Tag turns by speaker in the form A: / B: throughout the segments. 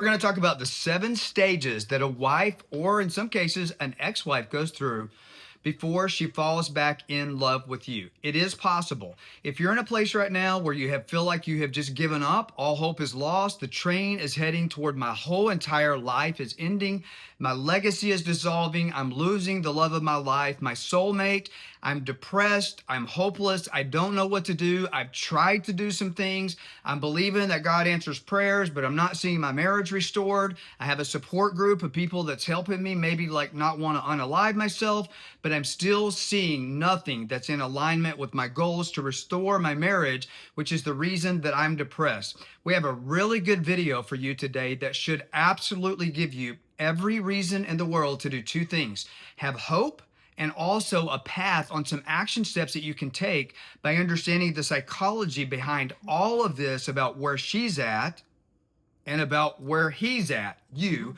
A: We're going to talk about the 7 stages that a wife, or in some cases, an ex-wife, goes through before she falls back in love with you. It is possible. If you're in a place right now where you feel like you have just given up, all hope is lost, the train is heading toward my whole entire life is ending, my legacy is dissolving, I'm losing the love of my life, my soulmate, I'm depressed, I'm hopeless, I don't know what to do, I've tried to do some things, I'm believing that God answers prayers, but I'm not seeing my marriage restored, I have a support group of people that's helping me maybe like not want to unalive myself, but I'm still seeing nothing that's in alignment with my goals to restore my marriage, which is the reason that I'm depressed. We have a really good video for you today that should absolutely give you every reason in the world to do 2 things: have hope, and also a path on some action steps that you can take by understanding the psychology behind all of this about where she's at and about where he's at, you.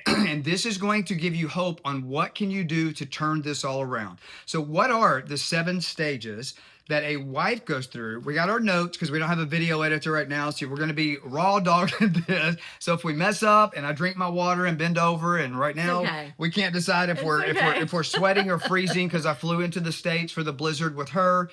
A: And this is going to give you hope on what can you do to turn this all around. So what are the 7 stages that a wife goes through? We got our notes because we don't have a video editor right now, so we're going to be raw dogging this. So if we mess up and I drink my water and bend over, and right now we can't decide if we're sweating or freezing because I flew into the States for the blizzard with her.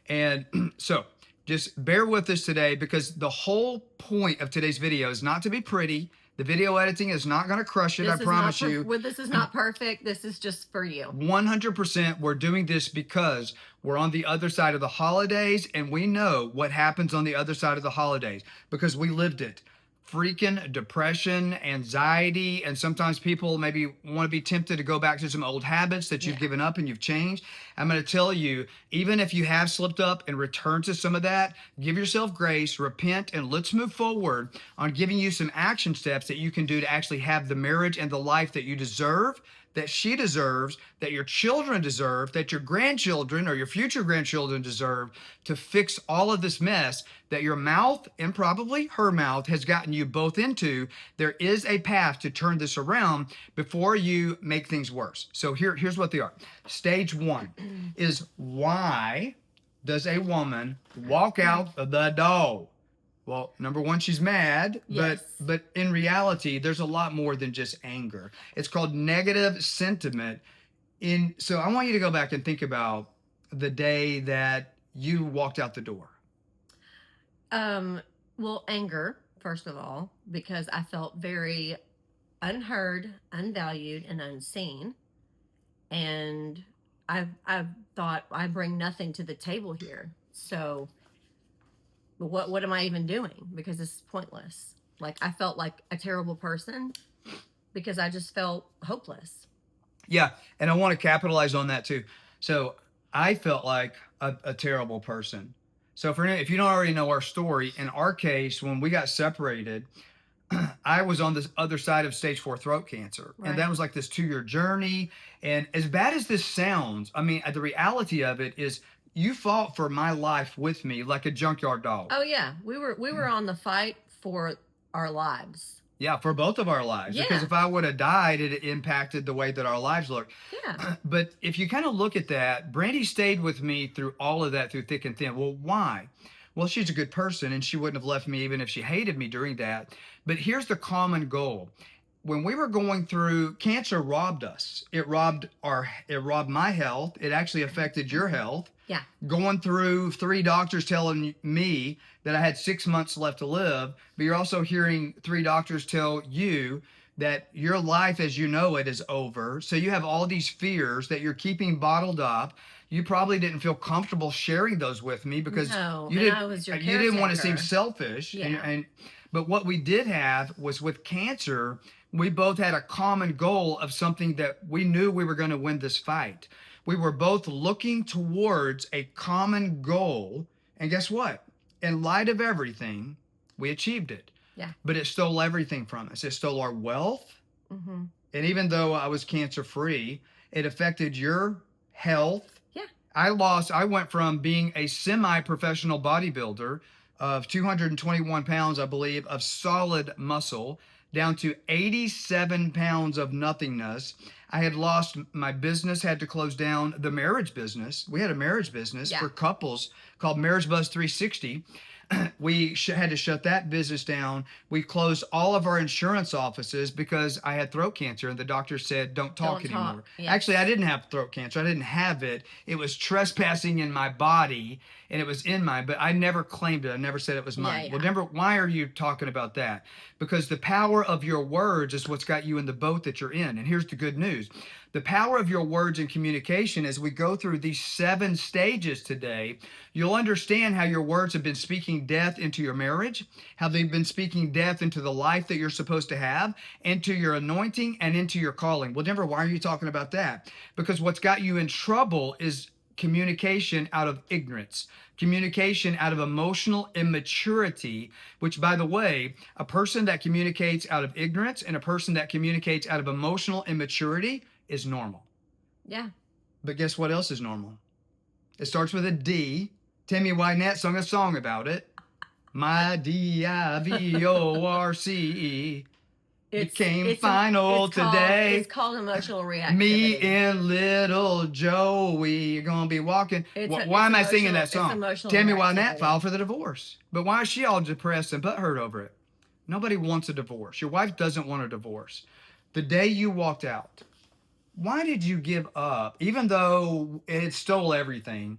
A: And so just bear with us today, because the whole point of today's video is not to be pretty. The video editing is not going to crush it, I promise you.
B: This is not perfect. This is just for you.
A: 100%. We're doing this because we're on the other side of the holidays, and we know what happens on the other side of the holidays because we lived it. Freaking depression, anxiety, and sometimes people maybe want to be tempted to go back to some old habits that you've given up and you've changed. I'm going to tell you, even if you have slipped up and returned to some of that, give yourself grace, repent, and let's move forward on giving you some action steps that you can do to actually have the marriage and the life that you deserve, that she deserves, that your children deserve, that your grandchildren or your future grandchildren deserve, to fix all of this mess that your mouth and probably her mouth has gotten you both into. There is a path to turn this around before you make things worse. So here's what they are. Stage 1 is, why does a woman walk out of the door? Well, number 1, she's mad, but in reality, there's a lot more than just anger. It's called negative sentiment. So I want you to go back and think about the day that you walked out the door.
B: Well, anger, first of all, because I felt very unheard, unvalued, and unseen. And I thought, I bring nothing to the table here. So what am I even doing? Because this is pointless. Like, I felt like a terrible person because I just felt hopeless.
A: Yeah, and I want to capitalize on that too. So I felt like a terrible person. So if you don't already know our story, in our case, when we got separated, I was on this other side of stage 4 throat cancer. Right. And that was like this 2-year journey. And as bad as this sounds, I mean, the reality of it is, you fought for my life with me like a junkyard dog.
B: Oh yeah, we were on the fight for our lives.
A: Yeah, for both of our lives. Yeah. Because if I would have died, it impacted the way that our lives looked.
B: Yeah.
A: But if you kind of look at that, Brandy stayed with me through all of that, through thick and thin. Well, why? Well, she's a good person, and she wouldn't have left me even if she hated me during that. But here's the common goal. When we were going through, cancer robbed us. It robbed my health. It actually affected your health.
B: Yeah.
A: Going through 3 doctors telling me that I had 6 months left to live, but you're also hearing 3 doctors tell you that your life as you know it is over. So you have all these fears that you're keeping bottled up. You probably didn't feel comfortable sharing those with me because you didn't want to seem selfish.
B: Yeah.
A: But what we did have was, with cancer, we both had a common goal of something that we knew we were going to win this fight. We were both looking towards a common goal. And guess what? In light of everything, we achieved it.
B: Yeah.
A: But it stole everything from us. It stole our wealth.
B: Mm-hmm.
A: And even though I was cancer-free, it affected your health.
B: Yeah.
A: I went from being a semi-professional bodybuilder of 221 pounds, I believe, of solid muscle, down to 87 pounds of nothingness. I had lost my business, had to close down the marriage business. We had a marriage business for couples called Marriage Buzz 360. We had to shut that business down. We closed all of our insurance offices because I had throat cancer, and the doctor said, don't talk
B: Don't
A: anymore.
B: talk. Yes.
A: Actually, I didn't have throat cancer. I didn't have it. It was trespassing in my body, and it was in mine, but I never claimed it. I never said it was mine.
B: Yeah.
A: Well, Denver, why are you talking about that? Because the power of your words is what's got you in the boat that you're in. And here's the good news. The power of your words and communication, as we go through these 7 stages today, you'll understand how your words have been speaking death into your marriage, how they've been speaking death into the life that you're supposed to have, into your anointing, and into your calling. Well, Denver, why are you talking about that? Because what's got you in trouble is communication out of ignorance, communication out of emotional immaturity, which, by the way, a person that communicates out of ignorance and a person that communicates out of emotional immaturity is normal.
B: Yeah.
A: But guess what else is normal? It starts with a D. Tammy Wynette sung a song about it. My DIVORCE became final today.
B: It's called emotional reactivity.
A: Me and little Joey are going to be walking. Why am I singing that song? Tammy Wynette filed for the divorce. But why is she all depressed and butthurt over it? Nobody wants a divorce. Your wife doesn't want a divorce. The day you walked out, why did you give up? Even though it stole everything,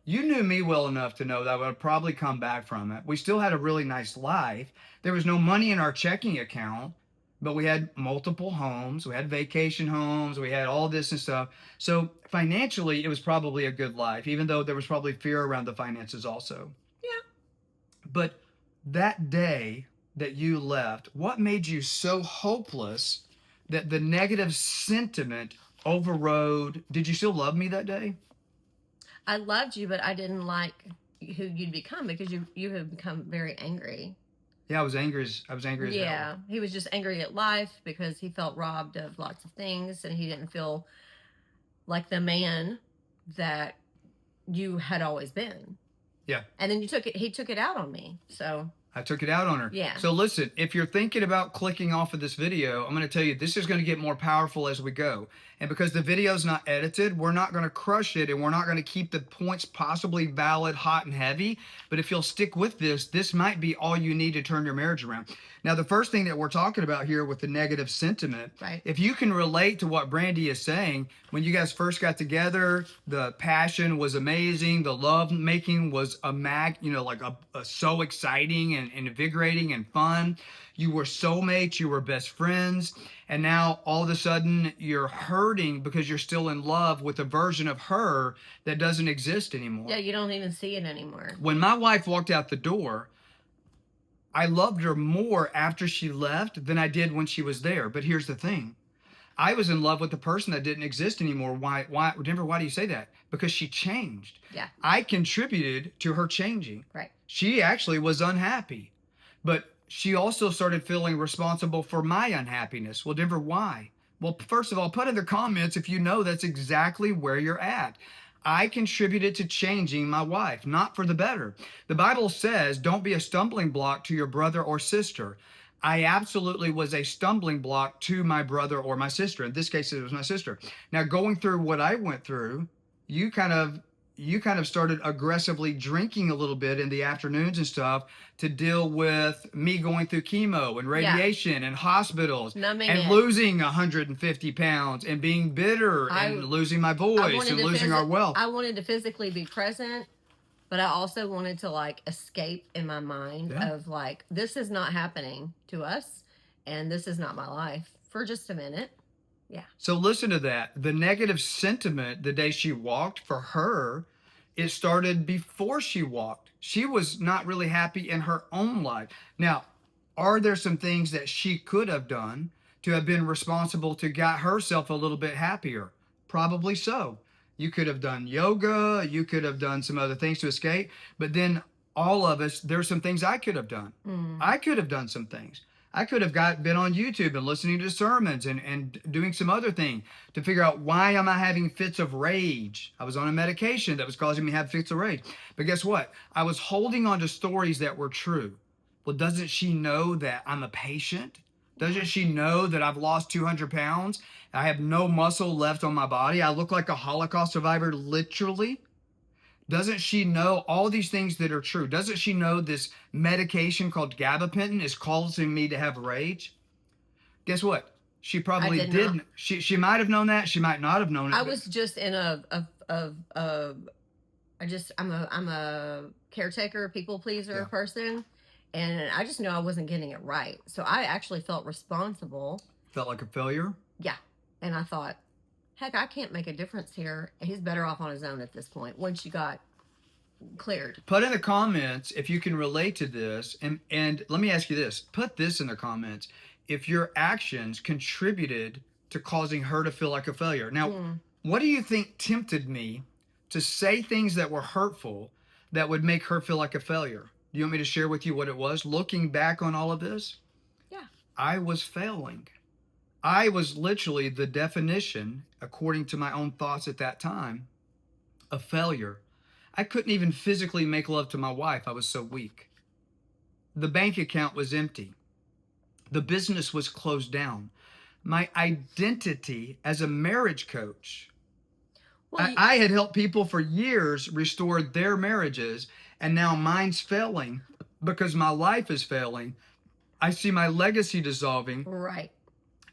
A: you knew me well enough to know that I would probably come back from it. We still had a really nice life. There was no money in our checking account, but we had multiple homes. We had vacation homes. We had all this and stuff. So financially, it was probably a good life, even though there was probably fear around the finances also.
B: Yeah.
A: But that day that you left, what made you so hopeless that the negative sentiment overrode? Did you still love me that day?
B: I loved you, but I didn't like who you'd become because you have become very angry.
A: Yeah, I was angry as
B: hell. He was just angry at life because he felt robbed of lots of things, and he didn't feel like the man that you had always been.
A: Yeah.
B: And then he took it out on me. So
A: I took it out on her.
B: Yeah.
A: So listen, if you're thinking about clicking off of this video, I'm going to tell you this is going to get more powerful as we go. And because the video's not edited, we're not going to crush it, and we're not going to keep the points possibly valid, hot, and heavy. But if you'll stick with this, this might be all you need to turn your marriage around. Now, the first thing that we're talking about here with the negative sentiment,
B: right.
A: If you can relate to what Brandy is saying, when you guys first got together, the passion was amazing. The love making was so exciting and invigorating and fun. You were soulmates, you were best friends, and now all of a sudden you're hurting because you're still in love with a version of her that doesn't exist anymore.
B: Yeah, you don't even see it anymore.
A: When my wife walked out the door, I loved her more after she left than I did when she was there. But here's the thing. I was in love with the person that didn't exist anymore. Why, Denver, why do you say that? Because she changed.
B: Yeah.
A: I contributed to her changing.
B: Right.
A: She actually was unhappy. But she also started feeling responsible for my unhappiness. Well, Denver, why? Well, first of all, put in the comments if you know that's exactly where you're at. I contributed to changing my wife, not for the better. The Bible says, don't be a stumbling block to your brother or sister. I absolutely was a stumbling block to my brother or my sister. In this case, it was my sister. Now, going through what I went through, you kind of started aggressively drinking a little bit in the afternoons and stuff to deal with me going through chemo and radiation and hospitals and losing 150 pounds and being bitter and losing my voice and losing our wealth.
B: I wanted to physically be present, but I also wanted to escape in my mind of this is not happening to us and this is not my life for just a minute. Yeah.
A: So listen to that. The negative sentiment the day she walked, for her, it started before she walked. She was not really happy in her own life. Now, are there some things that she could have done to have been responsible to get herself a little bit happier? Probably so. You could have done yoga. You could have done some other things to escape. But then all of us, there's some things I could have done. I could have done some things. I could have been on YouTube and listening to sermons and doing some other thing to figure out why am I having fits of rage. I was on a medication that was causing me to have fits of rage. But guess what? I was holding on to stories that were true. Well, doesn't she know that I'm a patient? Doesn't she know that I've lost 200 pounds? I have no muscle left on my body. I look like a Holocaust survivor, literally. Doesn't she know all these things that are true? Doesn't she know this medication called gabapentin is causing me to have rage? Guess what? She
B: I
A: probably
B: did not.
A: didn't. She might have known that. She might not have known it.
B: I
A: But
B: was just in a I'm a caretaker, people pleaser
A: Yeah.
B: person, and I just knew I wasn't getting it right. So I actually felt responsible.
A: felt like a failure.
B: Yeah. And I thought, heck, I can't make a difference here. He's better off on his own at this point once you got cleared.
A: Put in the comments if you can relate to this, and let me ask you this. Put this in the comments if your actions contributed to causing her to feel like a failure. Now, what do you think tempted me to say things that were hurtful that would make her feel like a failure? Do you want me to share with you what it was? Looking back on all of this,
B: Yeah.
A: I was failing. I was literally the definition, according to my own thoughts at that time, of failure. I couldn't even physically make love to my wife. I was so weak. The bank account was empty. The business was closed down. My identity as a marriage coach,
B: Well,
A: I had helped people for years restore their marriages, and now mine's failing because my life is failing. I see my legacy dissolving.
B: right.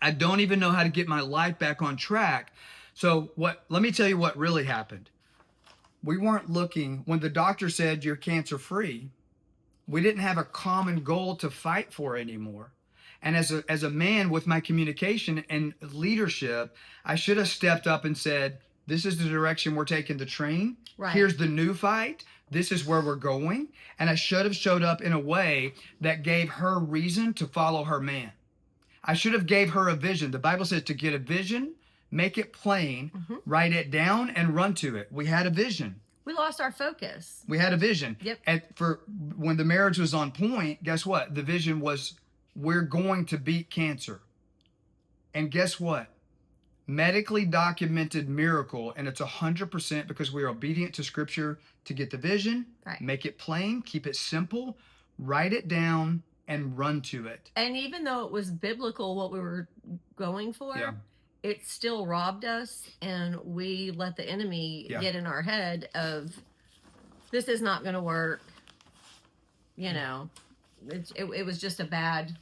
A: I don't even know how to get my life back on track. So let me tell you what really happened. We weren't looking, when the doctor said you're cancer free, we didn't have a common goal to fight for anymore. And as a man with my communication and leadership, I should have stepped up and said, this is the direction we're taking the train.
B: Right.
A: Here's the new fight. This is where we're going. And I should have showed up in a way that gave her reason to follow her man. I should have gave her a vision. The Bible says to get a vision, make it plain, write it down, and run to it. We had a vision.
B: We lost our focus.
A: We had a vision.
B: Yep.
A: And for when the marriage was on point, guess what? The vision was we're going to beat cancer. And guess what? Medically documented miracle, and it's 100% because we're obedient to Scripture to get the vision,
B: Right.
A: make it plain, keep it simple, write it down, and run to it.
B: And even though it was biblical what we were going for,
A: Yeah.
B: it still robbed us, and we let the enemy
A: Yeah.
B: get in our head of this is not going to work. You know, it was just a bad.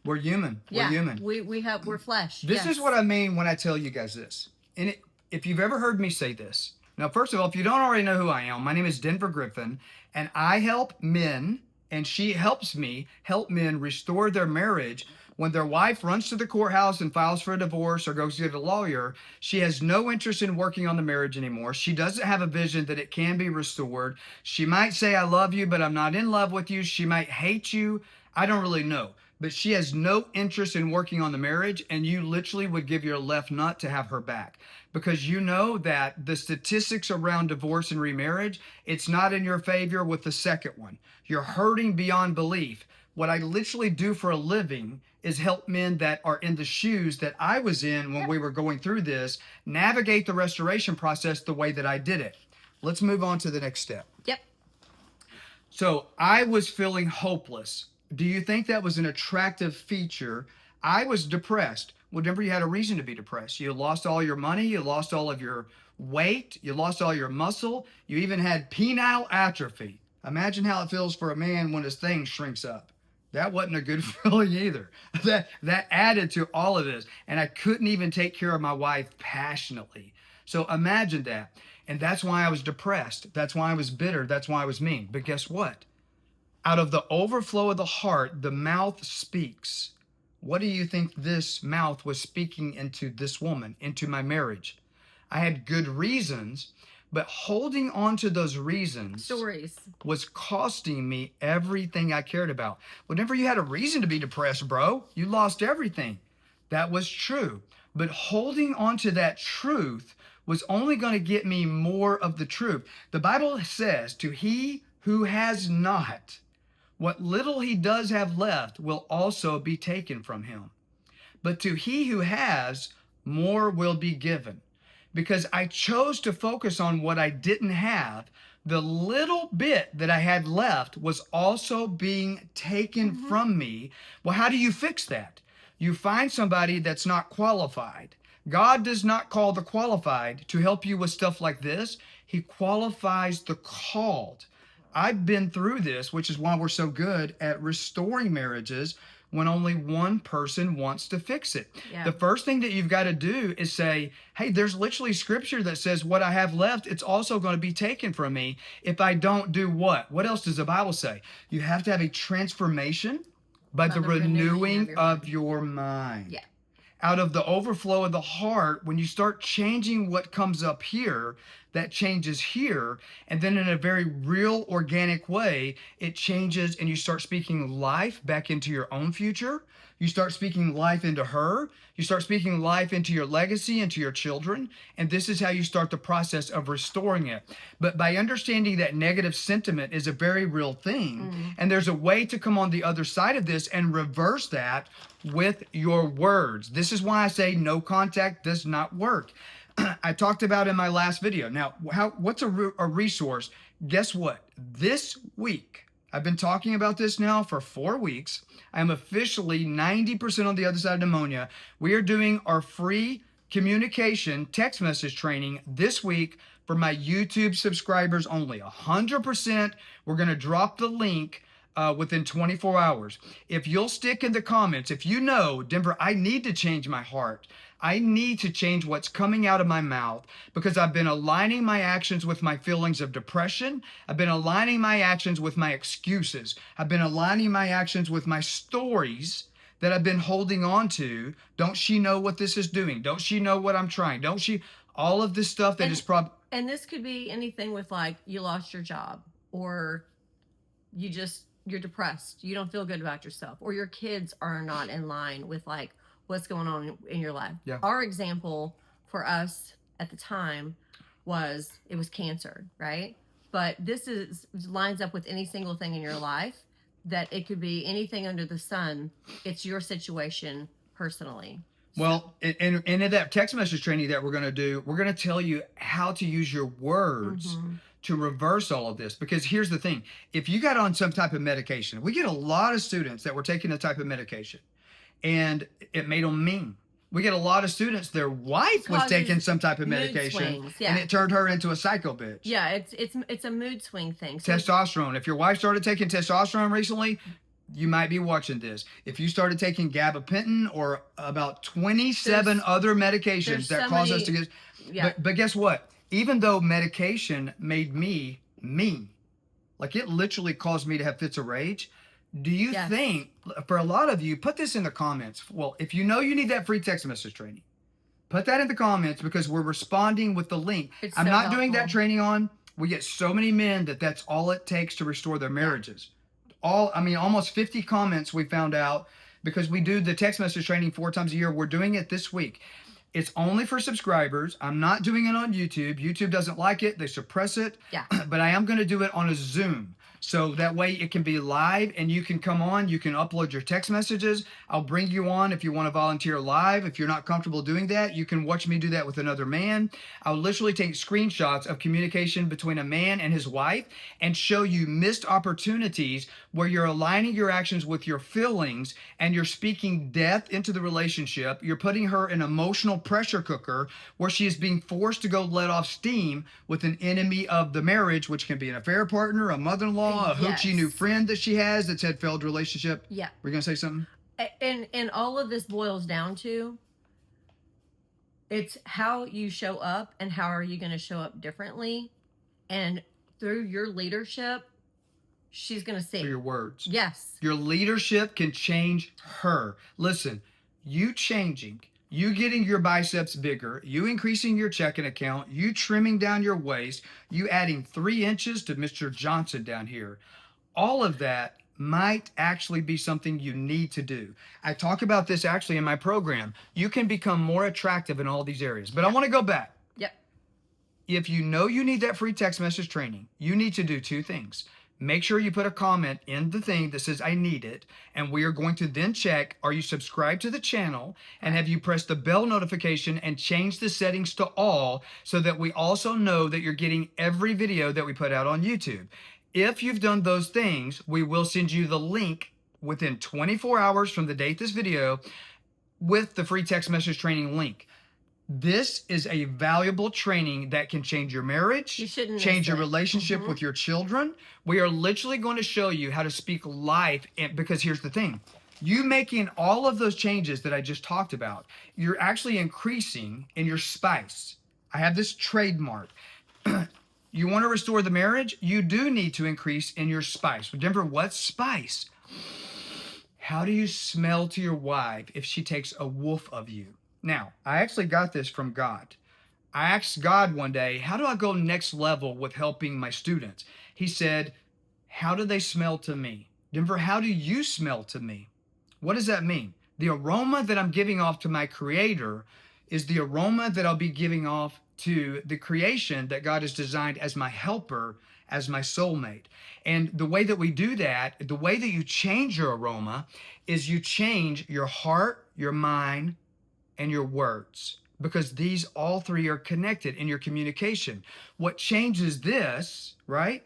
A: We're human.
B: Yeah,
A: We're human.
B: we're flesh.
A: This
B: yes.
A: is what I mean when I tell you guys this. And if you've ever heard me say this, now, first of all, if you don't already know who I am, my name is Griffin, and I help men, and she helps me help men restore their marriage. When their wife runs to the courthouse and files for a divorce or goes to get a lawyer, she has no interest in working on the marriage anymore. She doesn't have a vision that it can be restored. She might say, I love you, but I'm not in love with you. She might hate you. I don't really know. But she has no interest in working on the marriage, and you literally would give your left nut to have her back. Because you know that the statistics around divorce and remarriage, it's not in your favor with the second one. You're hurting beyond belief. What I literally do for a living is help men that are in the shoes that I was in when we were going through this, navigate the restoration process the way that I did it. Let's move on to the next step.
B: Yep.
A: So I was feeling hopeless. Do you think that was an attractive feature? I was depressed. Well, Denver, you had a reason to be depressed. You lost all your money. You lost all of your weight. You lost all your muscle. You even had penile atrophy. Imagine how it feels for a man when his thing shrinks up. That wasn't a good feeling either. That added to all of this. And I couldn't even take care of my wife passionately. So imagine that. And that's why I was depressed. That's why I was bitter. That's why I was mean. But guess what? Out of the overflow of the heart, the mouth speaks. What do you think this mouth was speaking into this woman, into my marriage? I had good reasons, but holding on to those reasons
B: Stories
A: was costing me everything I cared about. Whenever you had a reason to be depressed, bro, you lost everything. That was true. But holding on to that truth was only going to get me more of the truth. The Bible says, to he who has not, what little he does have left will also be taken from him. But to he who has, more will be given. Because I chose to focus on what I didn't have, the little bit that I had left was also being taken from me. Well, how do you fix that? You find somebody that's not qualified. God does not call the qualified to help you with stuff like this. He qualifies the called. I've been through this, which is why we're so good at restoring marriages when only one person wants to fix it.
B: Yeah.
A: The first thing that you've got to do is say, hey, there's literally scripture that says what I have left, it's also going to be taken from me if I don't do what? What else does the Bible say? You have to have a transformation by the renewing of your mind.
B: Yeah.
A: Out of the overflow of the heart, when you start changing what comes up here, that changes here. And then in a very real, organic way, it changes and you start speaking life back into your own future. You start speaking life into her. You start speaking life into your legacy, into your children. And this is how you start the process of restoring it. But by understanding that negative sentiment is a very real thing, and there's a way to come on the other side of this and reverse that with your words. This is why I say no contact does not work. I talked about in my last video. Now, what's a resource? Guess what? This week, I've been talking about this now for 4 weeks. I am officially 90% on the other side of pneumonia. We are doing our free communication text message training this week for my YouTube subscribers only. 100%. We're going to drop the link within 24 hours. If you'll stick in the comments, if you know, Denver, I need to change my heart. I need to change what's coming out of my mouth because I've been aligning my actions with my feelings of depression. I've been aligning my actions with my excuses. I've been aligning my actions with my stories that I've been holding on to. Don't she know what this is doing? Don't she know what I'm trying? Don't she? All of this stuff that is probably...
B: And this could be anything with like you lost your job or you're depressed. You don't feel good about yourself or your kids are not in line with like what's going on in your life.
A: Yeah.
B: Our example for us at the time was cancer, right? But this lines up with any single thing in your life that it could be anything under the sun. It's your situation personally.
A: Well, and in that text message training that we're going to do, we're going to tell you how to use your words to reverse all of this. Because here's the thing. If you got on some type of medication, we get a lot of students that were taking a type of medication and it made them mean. We get a lot of students, their wife was taking some type of medication and it turned her into a psycho bitch.
B: Yeah, it's a mood swing thing.
A: So testosterone. If your wife started taking testosterone recently, you might be watching this. If you started taking gabapentin or about 27 other medications that cause us to get...
B: Yeah.
A: But guess what? Even though medication made me mean, like it literally caused me to have fits of rage, do you think, for a lot of you, put this in the comments. Well, if you know you need that free text message training, put that in the comments because we're responding with the link. I'm not doing that training on. We get so many men that's all it takes to restore their marriages. Almost 50 comments we found out because we do the text message training 4 times a year. We're doing it this week. It's only for subscribers. I'm not doing it on YouTube. YouTube doesn't like it. They suppress it.
B: Yeah.
A: But I am going to do it on a Zoom. So that way it can be live and you can come on, you can upload your text messages. I'll bring you on if you want to volunteer live. If you're not comfortable doing that, you can watch me do that with another man. I'll literally take screenshots of communication between a man and his wife and show you missed opportunities where you're aligning your actions with your feelings and you're speaking death into the relationship. You're putting her in an emotional pressure cooker where she is being forced to go let off steam with an enemy of the marriage, which can be an affair partner, a mother-in-law, a hoochie new friend that she has that's had failed relationship.
B: Yeah.
A: We're going to say something?
B: And all of this boils down to it's how you show up and how are you going to show up differently. And through your leadership, she's going to see.
A: Through your words.
B: Yes.
A: Your leadership can change her. Listen, you changing, you getting your biceps bigger, you increasing your checking account, you trimming down your waist, you adding 3 inches to Mr. Johnson down here. All of that might actually be something you need to do. I talk about this actually in my program. You can become more attractive in all these areas. But I want to go back.
B: Yep.
A: If you know you need that free text message training, you need to do 2 things. Make sure you put a comment in the thing that says I need it, and we are going to then check, are you subscribed to the channel, and have you pressed the bell notification and changed the settings to all so that we also know that you're getting every video that we put out on YouTube. If you've done those things, we will send you the link within 24 hours from the date this video with the free text message training link. This is a valuable training that can change your marriage,
B: You shouldn't
A: change
B: miss
A: your
B: it.
A: relationship with your children. We are literally going to show you how to speak life. Because here's the thing. You making all of those changes that I just talked about, you're actually increasing in your spice. I have this trademark. You want to restore the marriage? You do need to increase in your spice. Remember, what's spice? How do you smell to your wife if she takes a whiff of you? Now, I actually got this from God. I asked God one day, how do I go next level with helping my students? He said, how do they smell to me? Denver, how do you smell to me? What does that mean? The aroma that I'm giving off to my creator is the aroma that I'll be giving off to the creation that God has designed as my helper, as my soulmate. And the way that we do that, the way that you change your aroma is you change your heart, your mind, and your words, because these all three are connected in your communication. What changes this, right,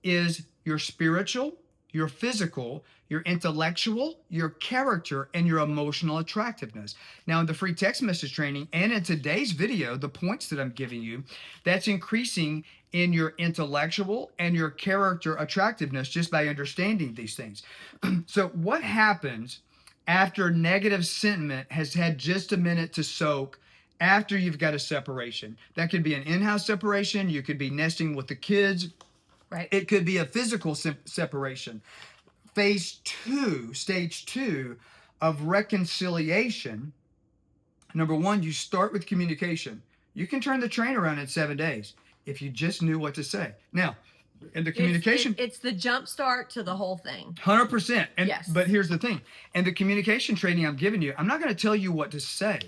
A: is your spiritual, your physical, your intellectual, your character, and your emotional attractiveness. Now, in the free text message training and in today's video, the points that I'm giving you, that's increasing in your intellectual and your character attractiveness just by understanding these things. So what happens after negative sentiment has had just a minute to soak after you've got a separation? That could be an in-house separation. You could be nesting with the kids.
B: Right.
A: It could be a physical separation. Stage two of reconciliation. Number one, you start with communication. You can turn the train around in 7 days if you just knew what to say. Now, in the communication,
B: it's the jump start to the whole thing.
A: 100%. And
B: Yes.
A: But here's the thing. In the communication training I'm giving you, I'm not going to tell you what to say.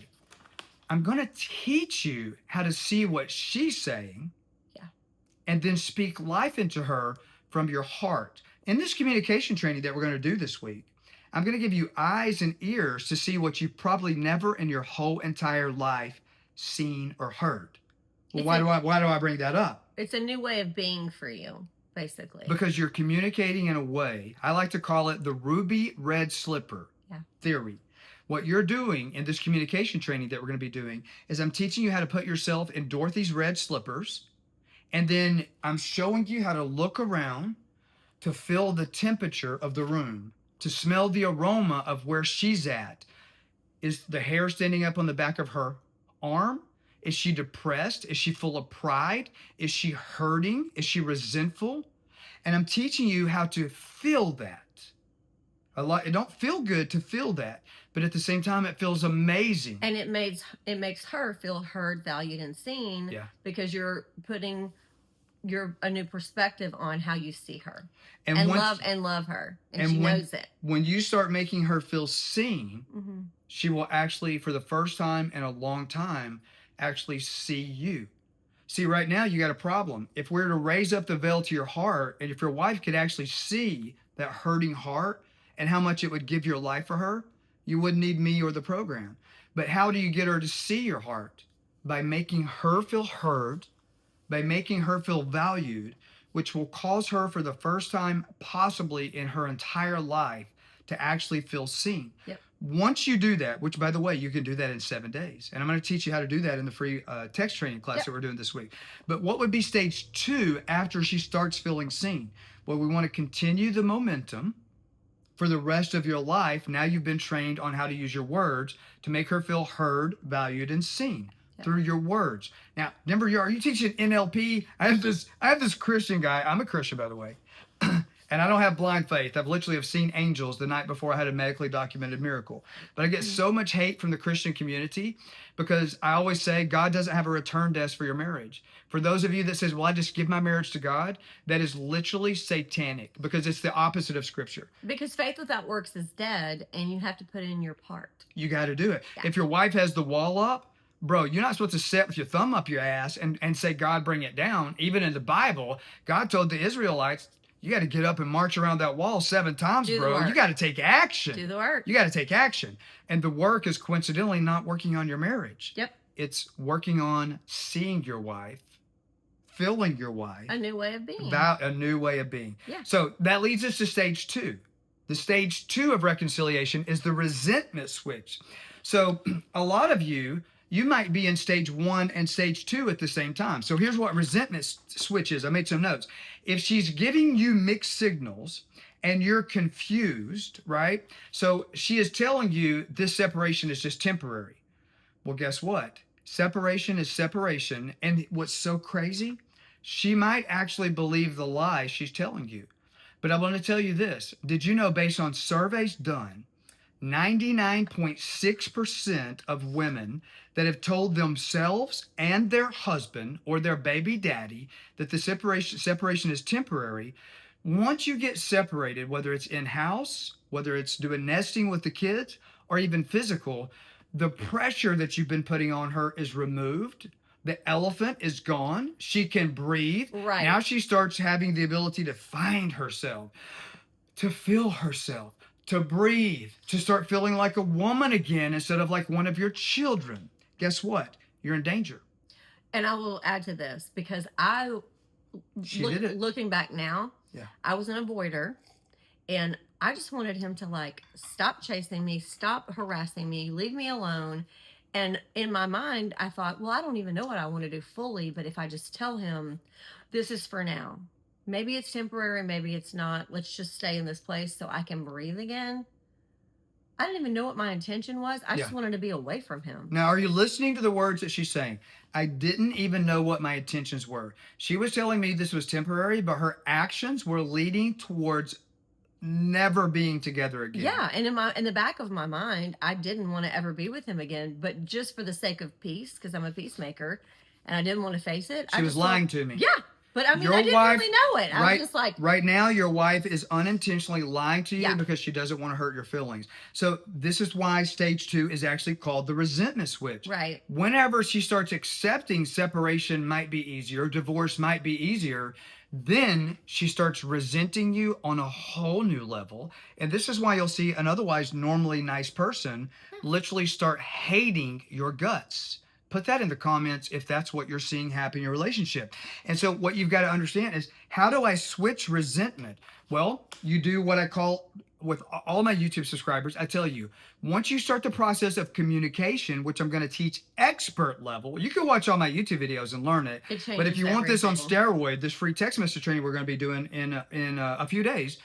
A: I'm going to teach you how to see what she's saying.
B: Yeah.
A: And then speak life into her from your heart. In this communication training that we're going to do this week, I'm going to give you eyes and ears to see what you've probably never in your whole entire life seen or heard. Well, why do I bring that up?
B: It's a new way of being for you, basically.
A: Because you're communicating in a way, I like to call it the ruby red slipper theory. What you're doing in this communication training that we're going to be doing is I'm teaching you how to put yourself in Dorothy's red slippers, and then I'm showing you how to look around to feel the temperature of the room, to smell the aroma of where she's at. Is the hair standing up on the back of her arm? Is she depressed? Is she full of pride? Is she hurting? Is she resentful? And I'm teaching you how to feel that. It don't feel good to feel that, but at the same time, it feels amazing.
B: And it makes her feel heard, valued, and seen.
A: Yeah.
B: Because you're putting a new perspective on how you see her,
A: and
B: love her, and she knows it.
A: When you start making her feel seen,
B: Mm-hmm.
A: she will actually, for the first time in a long time, actually see you. See, right now you got a problem. If we're to raise up the veil to your heart, and if your wife could actually see that hurting heart and how much it would give your life for her, you wouldn't need me or the program. But how do you get her to see your heart? By making her feel heard, by making her feel valued, which will cause her for the first time possibly in her entire life to actually feel seen.
B: Yep.
A: Once you do that, which by the way, you can do that in 7 days. And I'm going to teach you how to do that in the free text training class that we're doing this week. But what would be stage 2 after she starts feeling seen? Well, we want to continue the momentum for the rest of your life. Now you've been trained on how to use your words to make her feel heard, valued, and seen through your words. Now, remember, are you teaching NLP? I have this Christian guy. I'm a Christian, by the way. And I don't have blind faith. I've literally have seen angels the night before I had a medically documented miracle. But I get so much hate from the Christian community because I always say God doesn't have a return desk for your marriage. For those of you that says, well, I just give my marriage to God, that is literally satanic because it's the opposite of Scripture.
B: Because faith without works is dead, and you have to put in your part. You
A: got to do it. Yeah. If your wife has the wall up, bro, you're not supposed to sit with your thumb up your ass and say, God, bring it down. Even in the Bible, God told the Israelites, you got to get up and march around that wall 7 times, bro. You got to take action.
B: Do the work.
A: You got to take action. And the work is coincidentally not working on your marriage.
B: Yep.
A: It's working on seeing your wife, feeling your wife.
B: A new way of being.
A: A new way of being.
B: Yeah.
A: So that leads us to stage 2. The stage 2 of reconciliation is the resentment switch. So a lot of you you might be in stage 1 and stage 2 at the same time. So here's what resentment switches. I made some notes. If she's giving you mixed signals and you're confused, right? So she is telling you this separation is just temporary. Well, guess what? Separation is separation. And what's so crazy? She might actually believe the lie she's telling you. But I want to tell you this. Did you know, based on surveys done, 99.6% of women that have told themselves and their husband or their baby daddy that the separation is temporary, once you get separated, whether it's in-house, whether it's doing nesting with the kids, or even physical, the pressure that you've been putting on her is removed. The elephant is gone. She can breathe.
B: Right.
A: Now she starts having the ability to find herself, to feel herself, to breathe, to start feeling like a woman again instead of like one of your children. Guess what? You're in danger.
B: And I will add to this because
A: did it.
B: Looking back now,
A: Yeah.
B: I was an avoider, and I just wanted him to like stop chasing me, stop harassing me, leave me alone. And in my mind, I thought, well, I don't even know what I want to do fully, but if I just tell him, this is for now. Maybe it's temporary, maybe it's not. Let's just stay in this place so I can breathe again. I didn't even know what my intention was. I just wanted to be away from him.
A: Now, are you listening to the words that she's saying? I didn't even know what my intentions were. She was telling me this was temporary, but her actions were leading towards never being together again.
B: Yeah, and in the back of my mind, I didn't want to ever be with him again, but just for the sake of peace, because I'm a peacemaker, and I didn't want to face it.
A: She was lying to me.
B: Yeah, but I mean,
A: Your
B: I didn't
A: wife-
B: really know it. I
A: right,
B: was just like,
A: right now, your wife is unintentionally lying to you
B: Yeah.
A: because she doesn't want to hurt your feelings. So this is why stage 2 is actually called the resentment switch.
B: right,
A: Whenever she starts accepting separation might be easier, divorce might be easier, then she starts resenting you on a whole new level. And this is why you'll see an otherwise normally nice person literally start hating your guts. Put that in the comments if that's what you're seeing happen in your relationship. And so what you've got to understand is, how do I switch resentment? Well, you do what I call, with all my YouTube subscribers, I tell you, once you start the process of communication, which I'm going to teach expert level, you can watch all my YouTube videos and learn it. But if you want this on steroid, this free text message training we're going to be doing in a few days,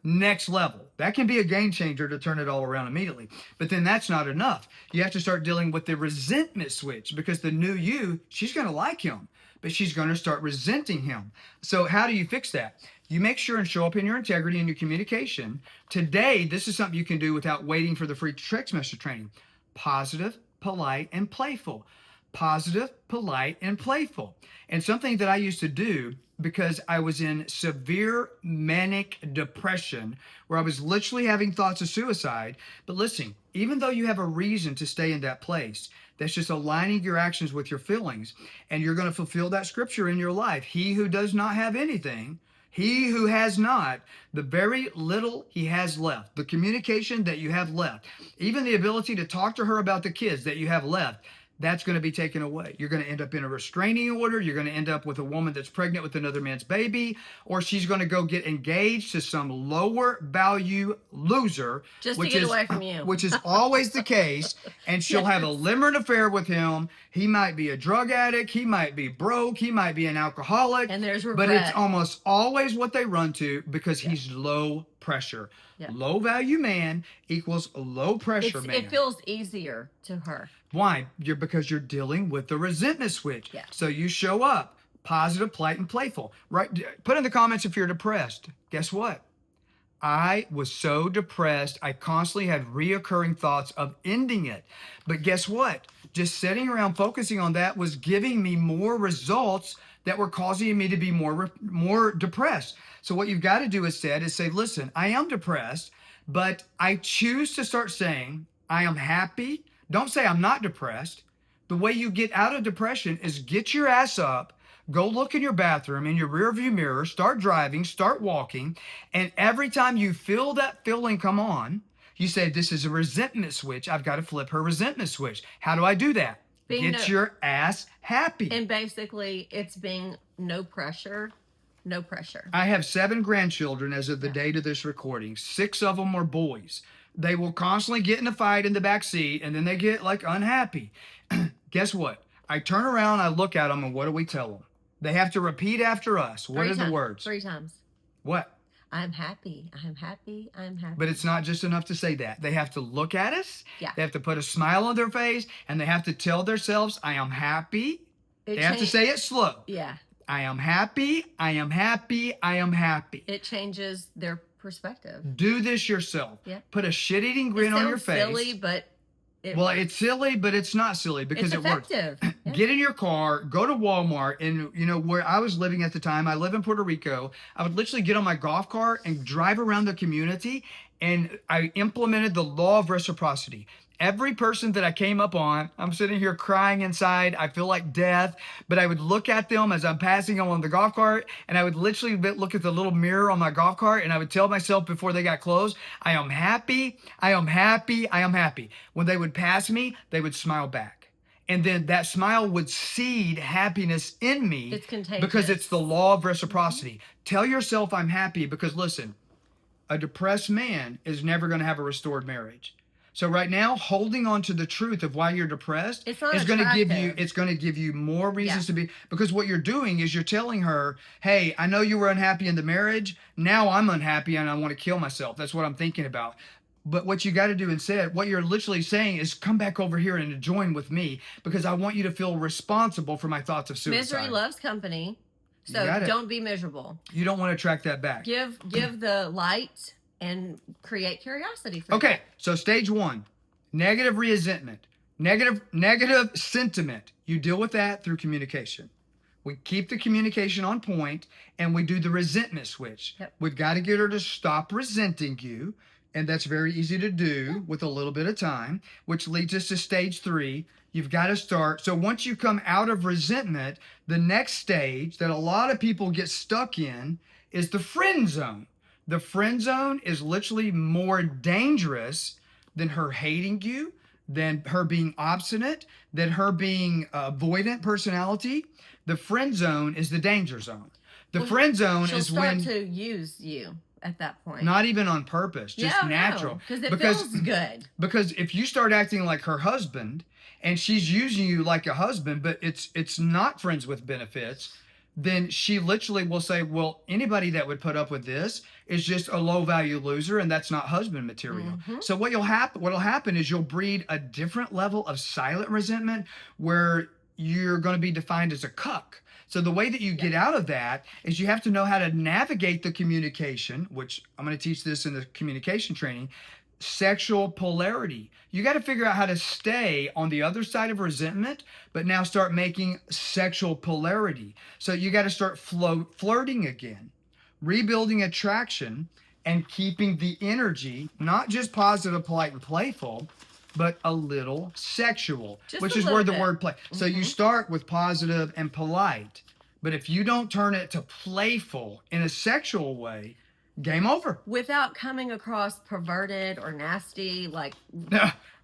A: next level. That can be a game changer to turn it all around immediately. But then that's not enough. You have to start dealing with the resentment switch, because the new you, she's going to like him, but she's going to start resenting him. So how do you fix that? You make sure and show up in your integrity and your communication. Today, this is something you can do without waiting for the free text message training. Positive, polite, and playful. Positive, polite, and playful. And something that I used to do, because I was in severe manic depression where I was literally having thoughts of suicide. But listen, even though you have a reason to stay in that place, that's just aligning your actions with your feelings, and you're going to fulfill that scripture in your life. He who does not have anything, he who has not, the very little he has left, the communication that you have left, even the ability to talk to her about the kids that you have left, that's going to be taken away. You're going to end up in a restraining order. You're going to end up with a woman that's pregnant with another man's baby, or she's going to go get engaged to some lower value loser.
B: just to get away from you.
A: Which is always the case. And she'll have a limerent affair with him. He might be a drug addict. He might be broke. He might be an alcoholic.
B: And there's
A: But
B: regret.
A: it's almost always what they run to, because he's low pressure.
B: Yeah.
A: Low value man equals low pressure man.
B: It feels easier to her.
A: Why? Because you're dealing with the resentment switch.
B: Yeah.
A: So you show up positive, polite, and playful. Right? Put in the comments if you're depressed. Guess what? I was so depressed. I constantly had reoccurring thoughts of ending it. But guess what? Just sitting around focusing on that was giving me more results that were causing me to be more depressed. So what you've got to do instead is say, listen, I am depressed, but I choose to start saying I am happy. Don't say I'm not depressed. The way you get out of depression is get your ass up, go look in your bathroom, in your rearview mirror, start driving, start walking, and every time you feel that feeling come on, you say, this is a resentment switch. I've got to flip her resentment switch. How do I do that? Get your ass happy.
B: And basically, it's being no pressure. No pressure.
A: I have 7 grandchildren as of the date of this recording. 6 of them are boys. They will constantly get in a fight in the back seat, and then they get like unhappy. Guess what? I turn around, I look at them, and what do we tell them? They have to repeat after us. What are the words?
B: 3 times.
A: What?
B: I'm happy. I'm happy. I'm happy.
A: But it's not just enough to say that. They have to look at us.
B: Yeah.
A: They have to put a smile on their face, and they have to tell themselves, I am happy. They have to say it slow.
B: Yeah.
A: I am happy. I am happy. I am happy.
B: It changes their perspective.
A: Do this yourself.
B: Yeah.
A: Put a shit-eating grin on your face.
B: It's silly, but
A: it's silly, but it's not silly because
B: it's effective.
A: Works. Yeah. Get in your car, go to Walmart, and where I was living at the time, I live in Puerto Rico. I would literally get on my golf cart and drive around the community, and I implemented the law of reciprocity. Every person that I came up on, I'm sitting here crying inside. I feel like death, but I would look at them as I'm passing them on the golf cart, and I would literally look at the little mirror on my golf cart, and I would tell myself before they got close, I am happy, I am happy, I am happy. When they would pass me, they would smile back. And then that smile would seed happiness in me.
B: It's contagious.
A: Because it's the law of reciprocity. Tell yourself I'm happy because listen, a depressed man is never going to have a restored marriage. So right now, holding on to the truth of why you're depressed is going to give you more reasons to be, because what you're doing is you're telling her, hey, I know you were unhappy in the marriage. Now I'm unhappy and I want to kill myself. That's what I'm thinking about. But what you got to do instead, what you're literally saying is come back over here and join with me because I want you to feel responsible for my thoughts of suicide.
B: Misery loves company. So don't be miserable.
A: You don't want to attract that back.
B: Give the light and create curiosity for
A: Okay, so stage 1, negative resentment, negative sentiment. You deal with that through communication. We keep the communication on point and we do the resentment switch.
B: Yep.
A: We've got to get her to stop resenting you. And that's very easy to do with a little bit of time, which leads us to stage 3. You've got to start. So once you come out of resentment, the next stage that a lot of people get stuck in is the friend zone. The friend zone is literally more dangerous than her hating you, than her being obstinate, than her being avoidant personality. The friend zone is the danger zone. The friend zone is when
B: she'll start to use you at that point.
A: Not even on purpose, just natural.
B: Because it feels good.
A: Because if you start acting like her husband and she's using you like a husband, but it's not friends with benefits, then she literally will say, well, anybody that would put up with this is just a low value loser and that's not husband material. Mm-hmm. So what'll happen is you'll breed a different level of silent resentment where you're going to be defined as a cuck. So the way that you get out of that is you have to know how to navigate the communication, which I'm going to teach this in the communication training, sexual polarity. You got to figure out how to stay on the other side of resentment, but now start making sexual polarity. So you got to start flirting again, rebuilding attraction, and keeping the energy, not just positive, polite, and playful, but a little sexual, which is where the word play. So you start with positive and polite, but if you don't turn it to playful in a sexual way, game over.
B: Without coming across perverted or nasty, like,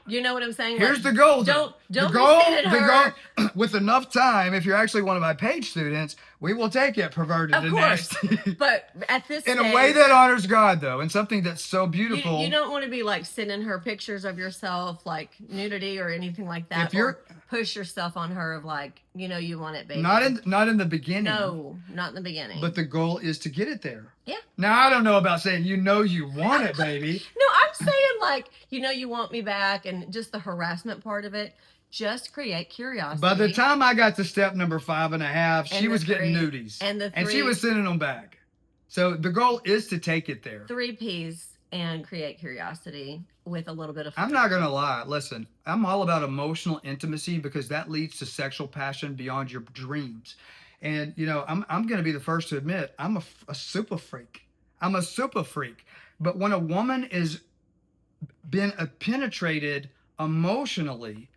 B: you know what I'm saying?
A: Here's the goal.
B: Don't
A: the goal, with enough time, if you're actually one of my page students, we will take it perverted and nasty.
B: But at this
A: in a way that honors God, though, and something that's so beautiful.
B: You don't want to be like sending her pictures of yourself, like nudity or anything like that. If you're push yourself on her of like, you want it, baby.
A: Not in the beginning.
B: No, not in the beginning.
A: But the goal is to get it there.
B: Yeah.
A: Now I don't know about saying you want it, baby.
B: No, I'm saying like you want me back, and just the harassment part of it. Just create curiosity.
A: By the time I got to step number 5.5, she was getting nudies. And she was sending them back. So the goal is to take it there.
B: 3 P's and create curiosity with a little bit of fun.
A: I'm not going to lie. Listen, I'm all about emotional intimacy because that leads to sexual passion beyond your dreams. And, I'm going to be the first to admit I'm a super freak. I'm a super freak. But when a woman is been penetrated emotionally,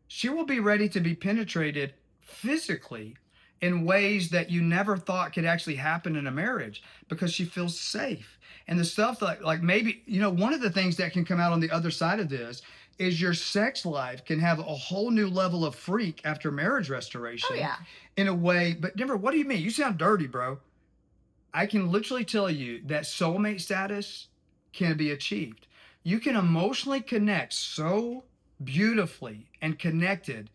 A: she will be ready to be penetrated physically in ways that you never thought could actually happen in a marriage because she feels safe. And the stuff like maybe, one of the things that can come out on the other side of this is your sex life can have a whole new level of freak after marriage restoration.
B: Oh, yeah.
A: In a way, but Denver, what do you mean? You sound dirty, bro. I can literally tell you that soulmate status can be achieved. You can emotionally connect so beautifully and connected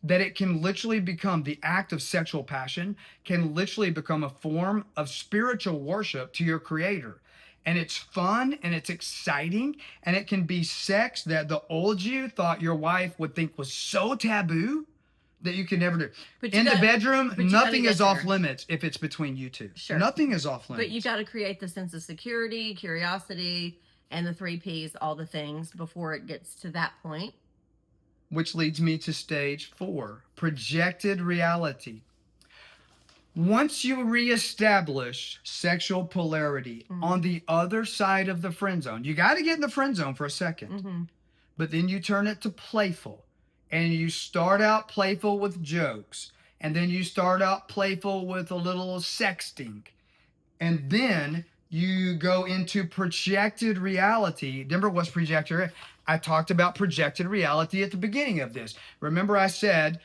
A: that it can literally become the act of sexual passion, can literally become a form of spiritual worship to your creator. And it's fun and it's exciting, and it can be sex that the old you thought your wife would think was so taboo that you can never do. In the bedroom, nothing is off limits if it's between you two.
B: Sure.
A: Nothing is off limits.
B: But you got to create the sense of security, curiosity, and the 3 Ps, all the things before it gets to that point.
A: Which leads me to stage 4, projected reality. Once you reestablish sexual polarity on the other side of the friend zone, you got to get in the friend zone for a second, but then you turn it to playful, and you start out playful with jokes, and then you start out playful with a little sexting, and then you go into projected reality. Remember what's projected? I talked about projected reality at the beginning of this. Remember I said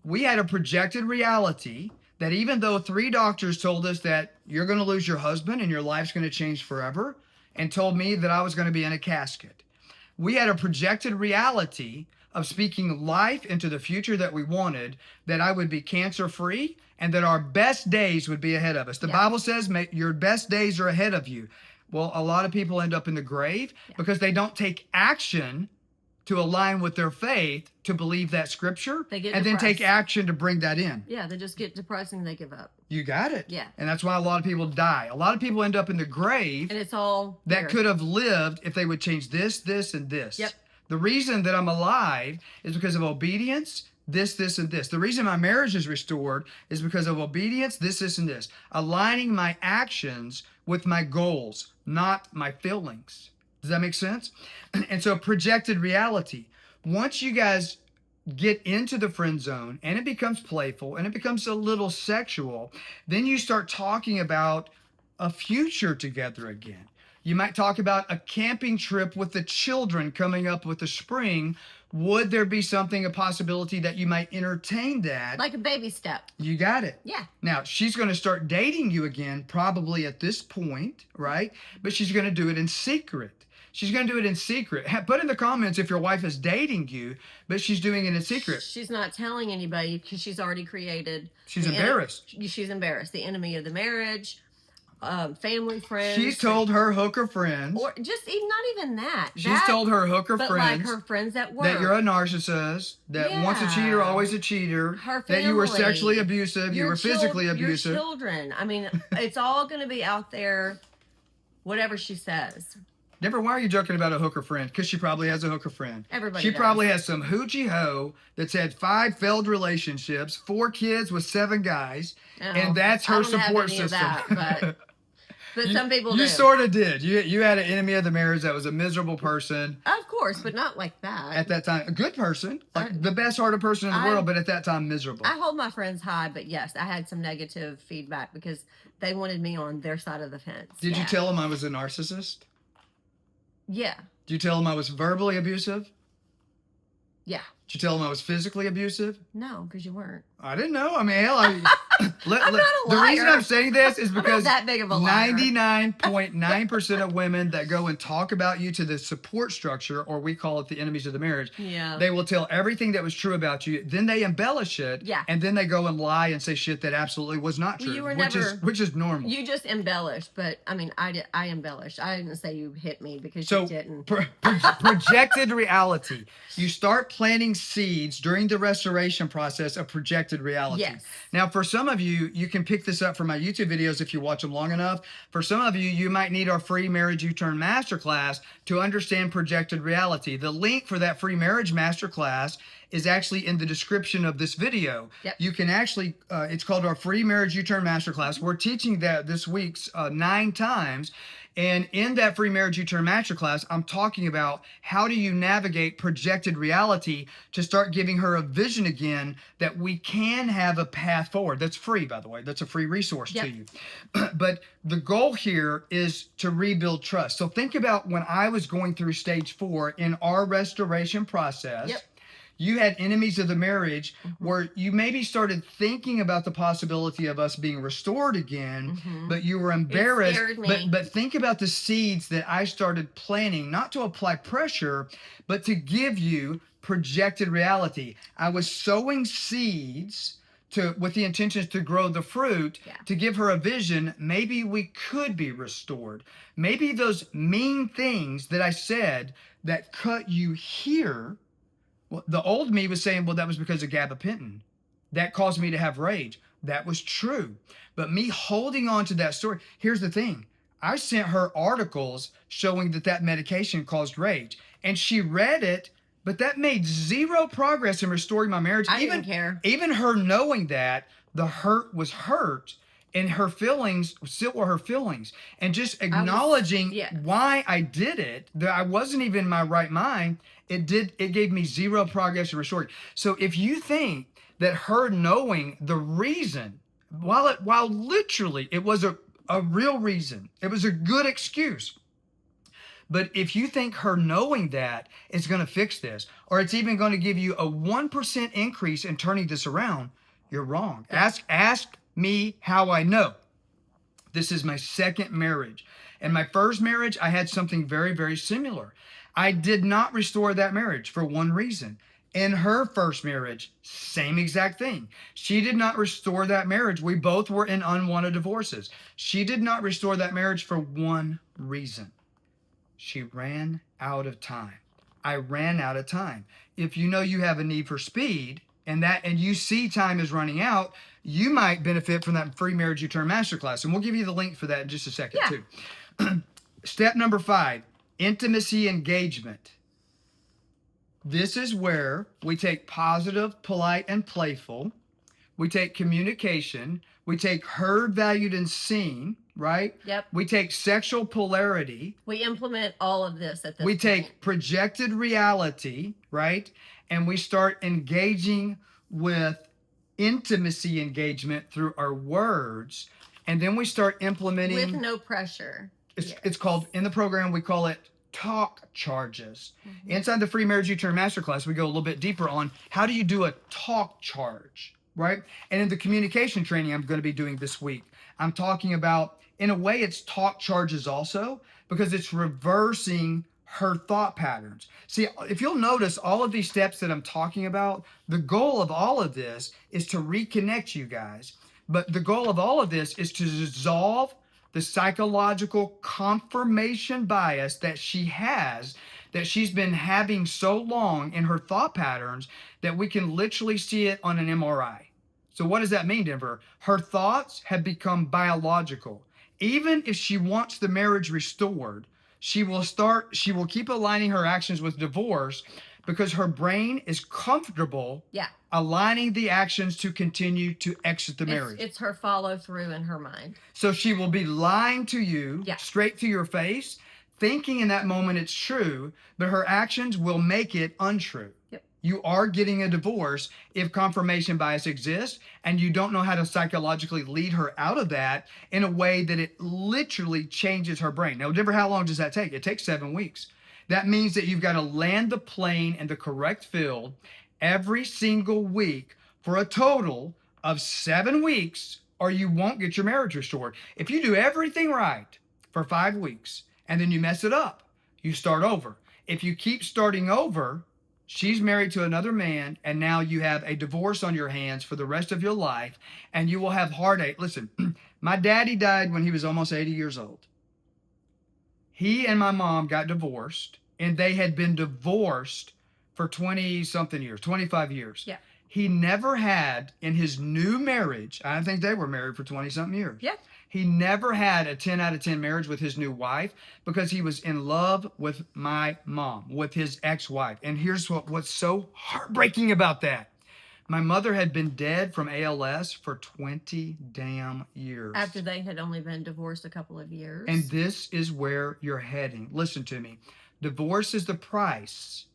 A: we had a projected reality that even though 3 doctors told us that you're going to lose your husband and your life's going to change forever, and told me that I was going to be in a casket, we had a projected reality of speaking life into the future that we wanted, that I would be cancer free and that our best days would be ahead of us. The Bible says your best days are ahead of you. Well, a lot of people end up in the grave because they don't take action to align with their faith to believe that scripture, and then take action to bring that in.
B: Yeah, they just get depressed and they give up.
A: You got it.
B: Yeah.
A: And that's why a lot of people die. A lot of people end up in the grave,
B: and it's all
A: that could have lived if they would change this, this, and this.
B: Yep.
A: The reason that I'm alive is because of obedience, this, and this. The reason my marriage is restored is because of obedience, this, and this. Aligning my actions with my goals, not my feelings. Does that make sense? And so projected reality. Once you guys get into the friend zone and it becomes playful and it becomes a little sexual, then you start talking about a future together again. You might talk about a camping trip with the children coming up with the spring. Would there be something, a possibility that you might entertain that?
B: Like a baby step.
A: You got it.
B: Yeah.
A: Now, she's going to start dating you again, probably at this point, right? But she's going to do it in secret. She's going to do it in secret. Put in the comments if your wife is dating you, but she's doing it in secret.
B: She's not telling anybody because she's already created.
A: She's embarrassed.
B: She's embarrassed. The enemy of the marriage. Family, friends.
A: She's told her hooker friends.
B: Or just not even that.
A: She's told her hooker
B: but
A: friends.
B: Like her friends at work.
A: That you're a narcissist. That once a cheater, always a cheater.
B: Her family.
A: That you were sexually abusive. You were physically abusive.
B: Your children. I mean, it's all going to be out there, whatever she says.
A: Never, why are you joking about a hooker friend? Because she probably has a hooker friend.
B: Everybody
A: She
B: does.
A: probably has some hoochie ho that's had 5 failed relationships, 4 kids with 7 guys, and that's her support system.
B: But some people
A: You
B: do.
A: sort of did. You had an enemy of the marriage that was a miserable person.
B: Of course, but not like that.
A: At that time, a good person, like the best-hearted person in the world, but at that time, miserable.
B: I hold my friends high, but yes, I had some negative feedback because they wanted me on their side of the fence.
A: Did you tell them I was a narcissist?
B: Yeah.
A: Did you tell them I was verbally abusive?
B: Yeah.
A: Did you tell them I was physically abusive?
B: No, because you weren't.
A: I didn't know. I mean, hell,
B: I'm not a liar.
A: The reason I'm saying this is because
B: that big of a liar.
A: 99.9% of women that go and talk about you to the support structure, or we call it the enemies of the marriage, they will tell everything that was true about you. Then they embellish it, and then they go and lie and say shit that absolutely was not true,
B: you were
A: which is normal.
B: You just embellished, but I mean, I embellished. I didn't say you hit me because you didn't.
A: Projected reality. You start planting seeds during the restoration process of projected reality.
B: Yes.
A: Now, for some of you, you can pick this up from my YouTube videos if you watch them long enough. For some of you, you might need our free Marriage U-Turn Masterclass to understand projected reality. The link for that free marriage masterclass is actually in the description of this video.
B: Yep.
A: You can actually, it's called our free Marriage U-Turn Masterclass. We're teaching that this week's 9 times. And in that free Marriage U-Turn Masterclass, I'm talking about how do you navigate projected reality to start giving her a vision again that we can have a path forward. That's free, by the way. That's a free resource to you. But the goal here is to rebuild trust. So think about when I was going through stage 4 in our restoration process. You had enemies of the marriage
B: Mm-hmm.
A: where you maybe started thinking about the possibility of us being restored again,
B: Mm-hmm.
A: but you were
B: It
A: embarrassed.
B: scared me.
A: But think about the seeds that I started planting, not to apply pressure, but to give you projected reality. I was sowing seeds with the intentions to grow the fruit,
B: Yeah.
A: to give her a vision. Maybe we could be restored. Maybe those mean things that I said that cut you here, well, the old me was saying, well, that was because of gabapentin. That caused me to have rage. That was true. But me holding on to that story, here's the thing. I sent her articles showing that medication caused rage. And she read it, but that made zero progress in restoring my marriage.
B: I didn't care.
A: Even her knowing that the hurt was hurt, and her feelings still were her feelings. And just acknowledging why I did it, that I wasn't even in my right mind, it gave me zero progress in restoring. So if you think that her knowing the reason, while literally it was a real reason, it was a good excuse. But if you think her knowing that is going to fix this, or it's even going to give you a 1% increase in turning this around, you're wrong. Ask me how I know. This is my second marriage. In my first marriage, I had something very, very similar. I did not restore that marriage for one reason. In her first marriage, same exact thing. She did not restore that marriage. We both were in unwanted divorces. She did not restore that marriage for one reason. She ran out of time. I ran out of time. If you know you have a need for speed and you see time is running out, you might benefit from that free Marriage U-Turn Masterclass. And we'll give you the link for that in just a second too. Step number 5, intimacy engagement. This is where we take positive, polite, and playful. We take communication. We take heard, valued, and seen, right?
B: Yep.
A: We take sexual polarity.
B: We implement all of this at this
A: We
B: point.
A: take projected reality, right? And we start engaging with intimacy engagement through our words. And then we start implementing.
B: With no pressure.
A: It's called, in the program, we call it talk charges. Inside the free Marriage U-Turn Masterclass, we go a little bit deeper on how do you do a talk charge, right? And in the communication training I'm going to be doing this week, I'm talking about, in a way, it's talk charges also, because it's reversing her thought patterns. See, if you'll notice all of these steps that I'm talking about, the goal of all of this is to reconnect you guys. But the goal of all of this is to dissolve the psychological confirmation bias that she has, that she's been having so long in her thought patterns, that we can literally see it on an MRI. So what does that mean, Denver? Her thoughts have become biological. Even if she wants the marriage restored, she will keep aligning her actions with divorce because her brain is comfortable aligning the actions to continue to exit the marriage.
B: It's her follow through in her mind.
A: So she will be lying to you straight to your face, thinking in that moment it's true, but her actions will make it untrue.
B: Yep.
A: You are getting a divorce if confirmation bias exists, and you don't know how to psychologically lead her out of that in a way that it literally changes her brain. Now, Denver, how long does that take? It takes 7 weeks. That means that you've got to land the plane in the correct field every single week for a total of 7 weeks, or you won't get your marriage restored. If you do everything right for 5 weeks and then you mess it up, you start over. If you keep starting over, she's married to another man, and now you have a divorce on your hands for the rest of your life, and you will have heartache. Listen, my daddy died when he was almost 80 years old. He and my mom got divorced, and they had been divorced for 20-something years, 25 years.
B: Yeah.
A: He never had, in his new marriage, I think they were married for 20-something years.
B: Yeah.
A: He never had a 10 out of 10 marriage with his new wife because he was in love with my mom, with his ex-wife. And here's what's so heartbreaking about that. My mother had been dead from ALS for 20 damn years.
B: After they had only been divorced a couple of years.
A: And this is where you're heading. Listen to me. Divorce is the price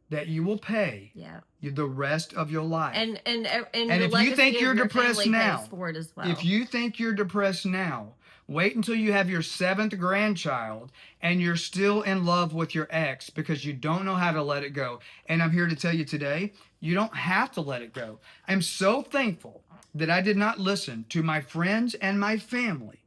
A: that you will pay the rest of your life.
B: And
A: if you think you're depressed now,
B: for it as well.
A: if you think you're depressed now, Wait until you have your 7th grandchild and you're still in love with your ex because you don't know how to let it go. And I'm here to tell you today, you don't have to let it go. I'm so thankful that I did not listen to my friends and my family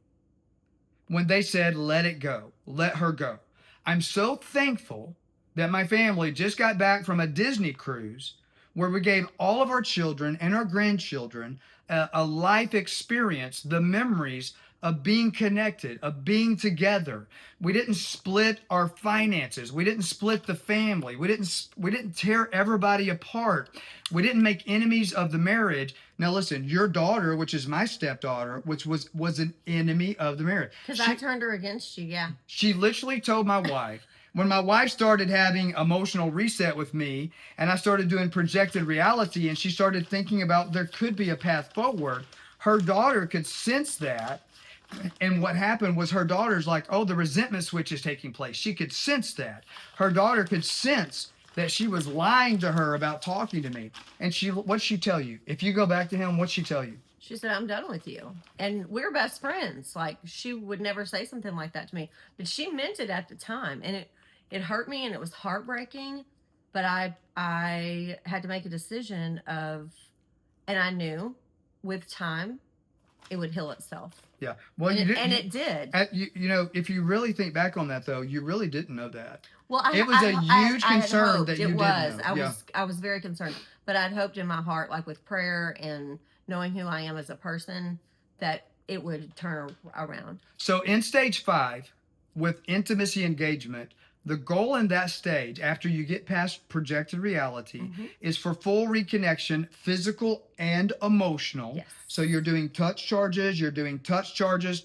A: when they said, let it go, let her go. I'm so thankful that my family just got back from a Disney cruise where we gave all of our children and our grandchildren a life experience, the memories of being connected, of being together. We didn't split our finances. We didn't split the family. We didn't tear everybody apart. We didn't make enemies of the marriage. Now listen, your daughter, which is my stepdaughter, which was an enemy of the marriage.
B: Because I turned her against you, yeah.
A: She literally told my wife, when my wife started having emotional reset with me and I started doing projected reality and she started thinking about there could be a path forward, her daughter could sense that. And what happened was her daughter's like, oh, the resentment switch is taking place. She could sense that. Her daughter could sense that she was lying to her about talking to me. And what'd she tell you? If you go back to him, what'd she tell you?
B: She said, I'm done with you. And we're best friends. Like, she would never say something like that to me. But she meant it at the time. And it hurt me and it was heartbreaking. But I had to make a decision and I knew with time it would heal itself.
A: Yeah. Well,
B: and it did.
A: You know, if you really think back on that, though, you really didn't know that.
B: Well,
A: it was a huge concern that you didn't know.
B: I was very concerned. But I'd hoped in my heart, like with prayer and knowing who I am as a person, that it would turn around.
A: So in stage 5, with intimacy engagement, the goal in that stage, after you get past projected reality, is for full reconnection, physical and emotional.
B: Yes.
A: So you're doing touch charges,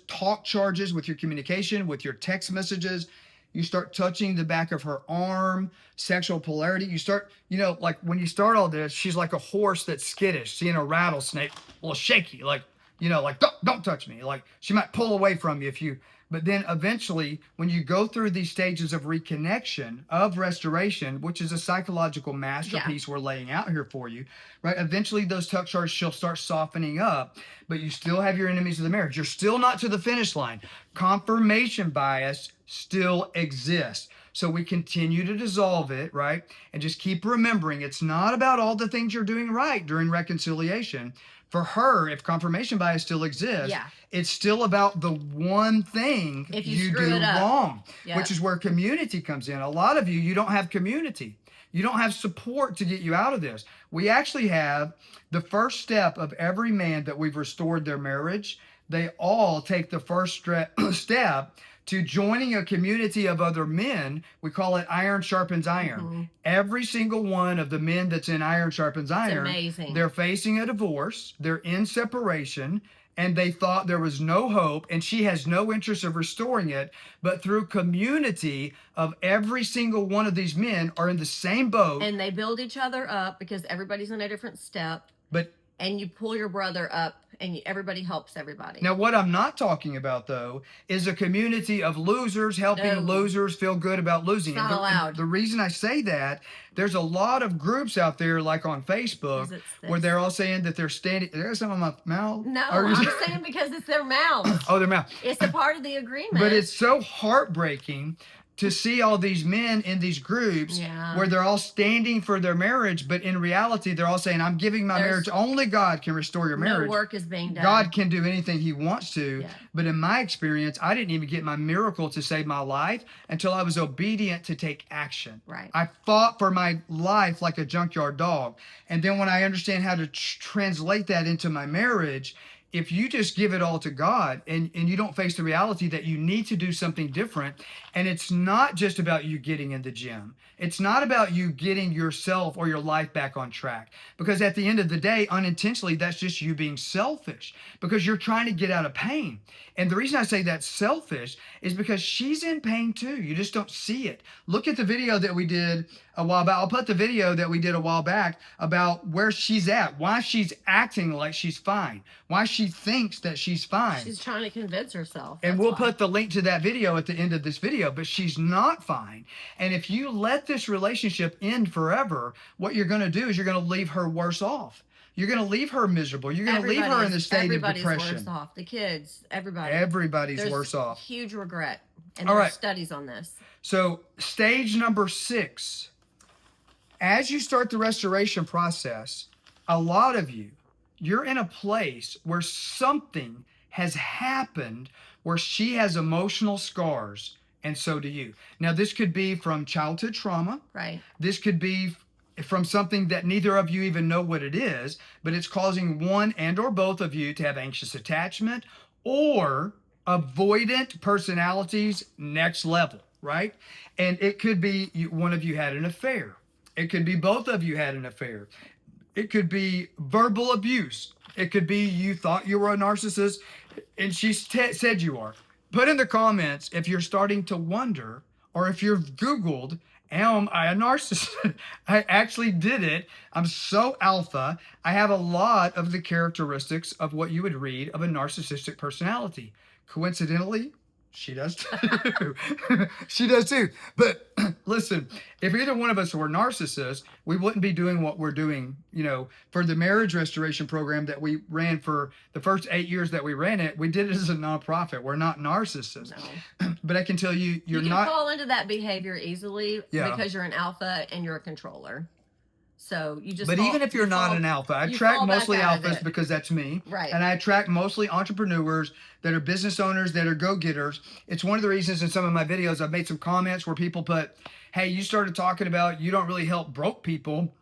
A: talk charges with your communication, with your text messages. You start touching the back of her arm, sexual polarity. You start, like when you start all this, she's like a horse that's skittish, seeing a rattlesnake, a little shaky, like don't touch me. Like she might pull away from you but then eventually when you go through these stages of reconnection, of restoration, which is a psychological masterpiece we're laying out here for you, right? Eventually those touch charges, she'll start softening up, but you still have your enemies of the marriage. You're still not to the finish line. Confirmation bias still exists. So we continue to dissolve it, right? And just keep remembering it's not about all the things you're doing right during reconciliation. For her, if confirmation bias still exists, it's still about the one thing you do wrong, which is where community comes in. A lot of you don't have community. You don't have support to get you out of this. We actually have the first step of every man that we've restored their marriage. They all take the first step to joining a community of other men. We call it iron sharpens iron. Every single one of the men that's in iron sharpens iron,
B: amazing.
A: They're facing a divorce, they're in separation, and they thought there was no hope, and she has no interest of restoring it. But through community of every single one of these men are in the same boat.
B: And they build each other up because everybody's in a different step. And you pull your brother up, and everybody helps everybody.
A: Now, what I'm not talking about, though, is a community of losers helping losers feel good about losing.
B: It's not allowed.
A: The reason I say that, there's a lot of groups out there, like on Facebook, where they're all saying that they're standing. There's some of my mouth.
B: No, I'm saying because it's their mouth.
A: Oh, their mouth.
B: It's a part of the agreement.
A: But it's so heartbreaking to see all these men in these groups where they're all standing for their marriage, but in reality, they're all saying, I'm giving my marriage. Only God can restore your marriage.
B: No work is being done.
A: God can do anything he wants to. But in my experience, I didn't even get my miracle to save my life until I was obedient to take action.
B: Right.
A: I fought for my life like a junkyard dog. And then when I understand how to translate that into my marriage, if you just give it all to God and you don't face the reality that you need to do something different, and it's not just about you getting in the gym. It's not about you getting yourself or your life back on track. Because at the end of the day, unintentionally, that's just you being selfish because you're trying to get out of pain. And the reason I say that's selfish is because she's in pain too. You just don't see it. Look at the video that we did a while back. I'll put the video that we did a while back about where she's at, why she's acting like she's fine, why she thinks that she's fine.
B: She's trying to convince herself.
A: And we'll put the link to that video at the end of this video, but she's not fine. And if you let this relationship end forever, what you're going to do is you're going to leave her worse off. You're going to leave her miserable. You're going to leave her in the state of
B: everybody's
A: depression.
B: worse off. The kids, everybody.
A: Everybody's
B: There's
A: worse off.
B: Huge regret. And
A: All
B: there's
A: right.
B: studies on this.
A: So stage number 6, as you start the restoration process, a lot of you, you're in a place where something has happened where she has emotional scars, and so do you. Now, this could be from childhood trauma.
B: Right.
A: This could be from something that neither of you even know what it is, but it's causing one and or both of you to have anxious attachment or avoidant personalities next level, right? And it could be one of you had an affair. It could be both of you had an affair. It could be verbal abuse. It could be you thought you were a narcissist and she said you are. Put in the comments if you're starting to wonder, or if you've Googled, am I a narcissist? I actually did it. I'm so alpha. I have a lot of the characteristics of what you would read of a narcissistic personality. Coincidentally, she does too. She does too. But listen, if either one of us were narcissists, we wouldn't be doing what we're doing, for the marriage restoration program that we ran for the first 8 years that we ran it. We did it as a nonprofit. We're not narcissists.
B: No.
A: But I can tell you,
B: you can fall into that behavior easily because you're an alpha and you're a controller. So you just.
A: But even if you're not an alpha, I attract mostly alphas because that's me.
B: Right.
A: And I attract mostly entrepreneurs that are business owners, that are go-getters. It's one of the reasons in some of my videos I've made some comments where people put, hey, you started talking about you don't really help broke people.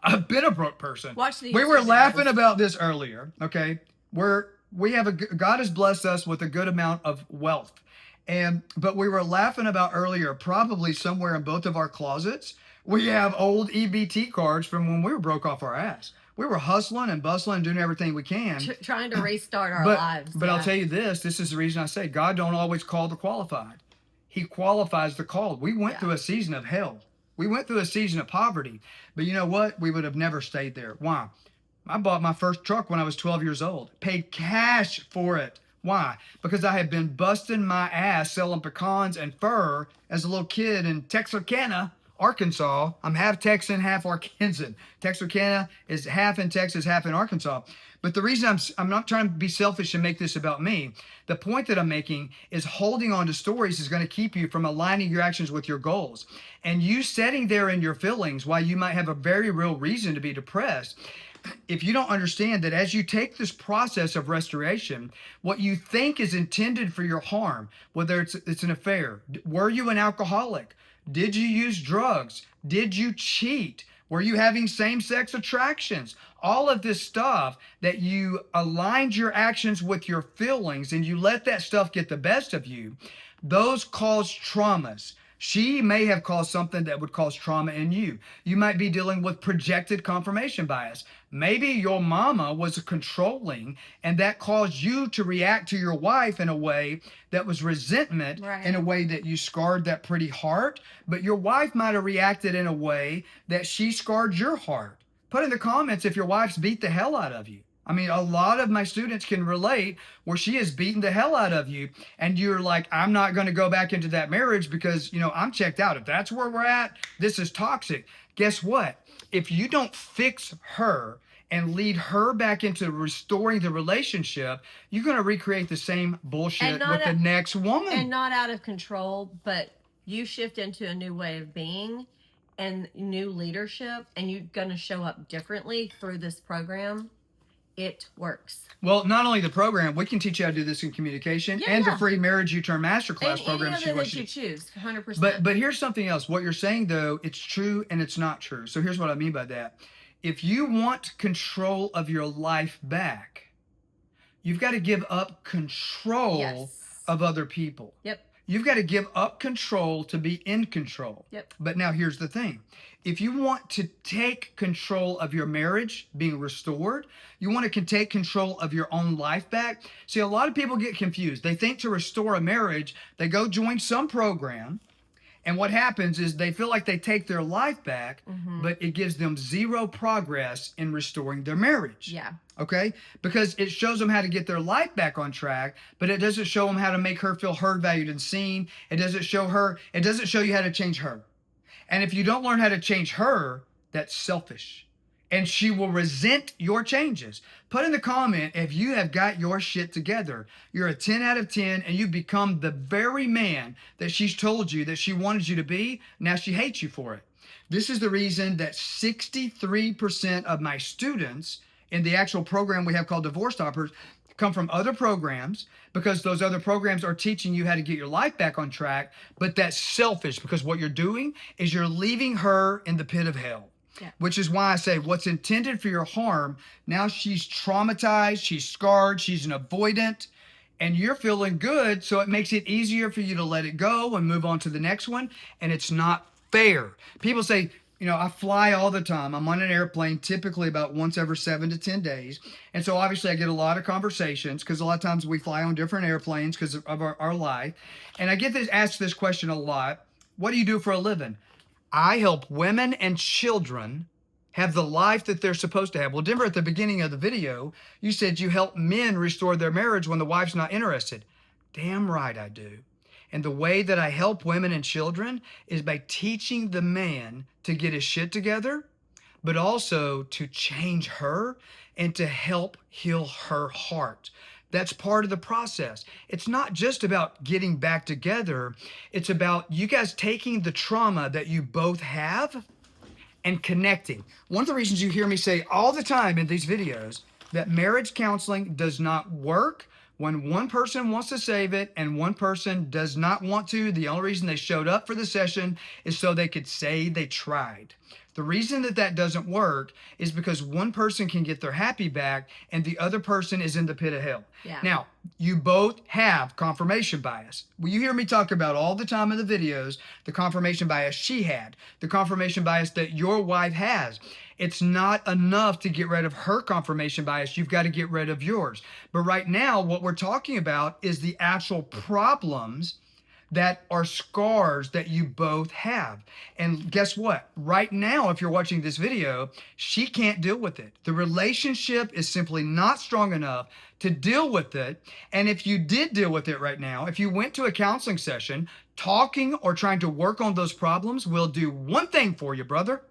A: I've been a broke person. We were laughing about this earlier, okay? God has blessed us with a good amount of wealth. But we were laughing about earlier, probably somewhere in both of our closets, we have old EBT cards from when we were broke off our ass. We were hustling and bustling, doing everything we can.
B: Trying to restart our lives.
A: But I'll tell you this is the reason I say God don't always call the qualified. He qualifies the called. We went through a season of hell. We went through a season of poverty. But you know what? We would have never stayed there. Why? I bought my first truck when I was 12 years old. Paid cash for it. Why? Because I had been busting my ass selling pecans and fur as a little kid in Texarkana, Arkansas. I'm half Texan, half Arkansan. Texarkana is half in Texas, half in Arkansas. But the reason I'm not trying to be selfish and make this about me. The point that I'm making is holding on to stories is going to keep you from aligning your actions with your goals. And you sitting there in your feelings while you might have a very real reason to be depressed, if you don't understand that as you take this process of restoration, what you think is intended for your harm, whether it's an affair, were you an alcoholic? Did you use drugs? Did you cheat? Were you having same-sex attractions? All of this stuff that you aligned your actions with your feelings and you let that stuff get the best of you, those cause traumas. She may have caused something that would cause trauma in you. You might be dealing with projected confirmation bias. Maybe your mama was controlling and that caused you to react to your wife in a way that was resentment, in a way that you scarred that pretty heart. But your wife might have reacted in a way that she scarred your heart. Put in the comments if your wife's beat the hell out of you. I mean, a lot of my students can relate where she has beaten the hell out of you and you're like, I'm not going to go back into that marriage because, I'm checked out. If that's where we're at, this is toxic. Guess what? If you don't fix her and lead her back into restoring the relationship, you're going to recreate the same bullshit with the next woman.
B: And not out of control, but you shift into a new way of being and new leadership, and you're going to show up differently through this program. It works.
A: Well, not only the program, we can teach you how to do this in communication and the free Marriage U-Turn Masterclass program.
B: Any other that you choose, 100%.
A: But here's something else. What you're saying, though, it's true and it's not true. So here's what I mean by that. If you want control of your life back, you've got to give up control of other people.
B: Yep.
A: You've got to give up control to be in control.
B: Yep.
A: But now here's the thing. If you want to take control of your marriage being restored, you want to take control of your own life back. See, a lot of people get confused. They think to restore a marriage, they go join some program. And what happens is they feel like they take their life back, but it gives them zero progress in restoring their marriage.
B: Yeah.
A: Okay? Because it shows them how to get their life back on track, but it doesn't show them how to make her feel heard, valued, and seen. It doesn't show you how to change her. And if you don't learn how to change her, that's selfish. and she will resent your changes. Put in the comment if you have got your shit together. You're a 10 out of 10 and you become the very man that she's told you that she wanted you to be. Now she hates you for it. This is the reason that 63% of my students in the actual program we have called DivorceStoppers come from other programs, because those other programs are teaching you how to get your life back on track. But that's selfish, because what you're doing is you're leaving her in the pit of hell. Yeah. Which is why I say what's intended for your harm, now she's traumatized, she's scarred, she's an avoidant, and you're feeling good, so it makes it easier for you to let it go and move on to the next one, and it's not fair. People say, I fly all the time. I'm on an airplane typically about once every 7 to 10 days. And so obviously I get a lot of conversations, because a lot of times we fly on different airplanes because of our life. And I get asked this question a lot. What do you do for a living? I help women and children have the life that they're supposed to have. Well, Denver, at the beginning of the video, you said you help men restore their marriage when the wife's not interested. Damn right I do. And the way that I help women and children is by teaching the man to get his shit together, but also to change her and to help heal her heart. That's part of the process. It's not just about getting back together. It's about you guys taking the trauma that you both have and connecting. One of the reasons you hear me say all the time in these videos that marriage counseling does not work when one person wants to save it and one person does not want to. The only reason they showed up for the session is so they could say they tried. The reason that doesn't work is because one person can get their happy back and the other person is in the pit of hell. Yeah. Now, you both have confirmation bias. Well, you hear me talk about all the time in the videos, the confirmation bias she had, the confirmation bias that your wife has. It's not enough to get rid of her confirmation bias. You've got to get rid of yours. But right now, what we're talking about is the actual problems that are scars that you both have. And guess what? Right now, if you're watching this video, she can't deal with it. The relationship is simply not strong enough to deal with it. And if you did deal with it right now, if you went to a counseling session, talking or trying to work on those problems will do one thing for you, brother.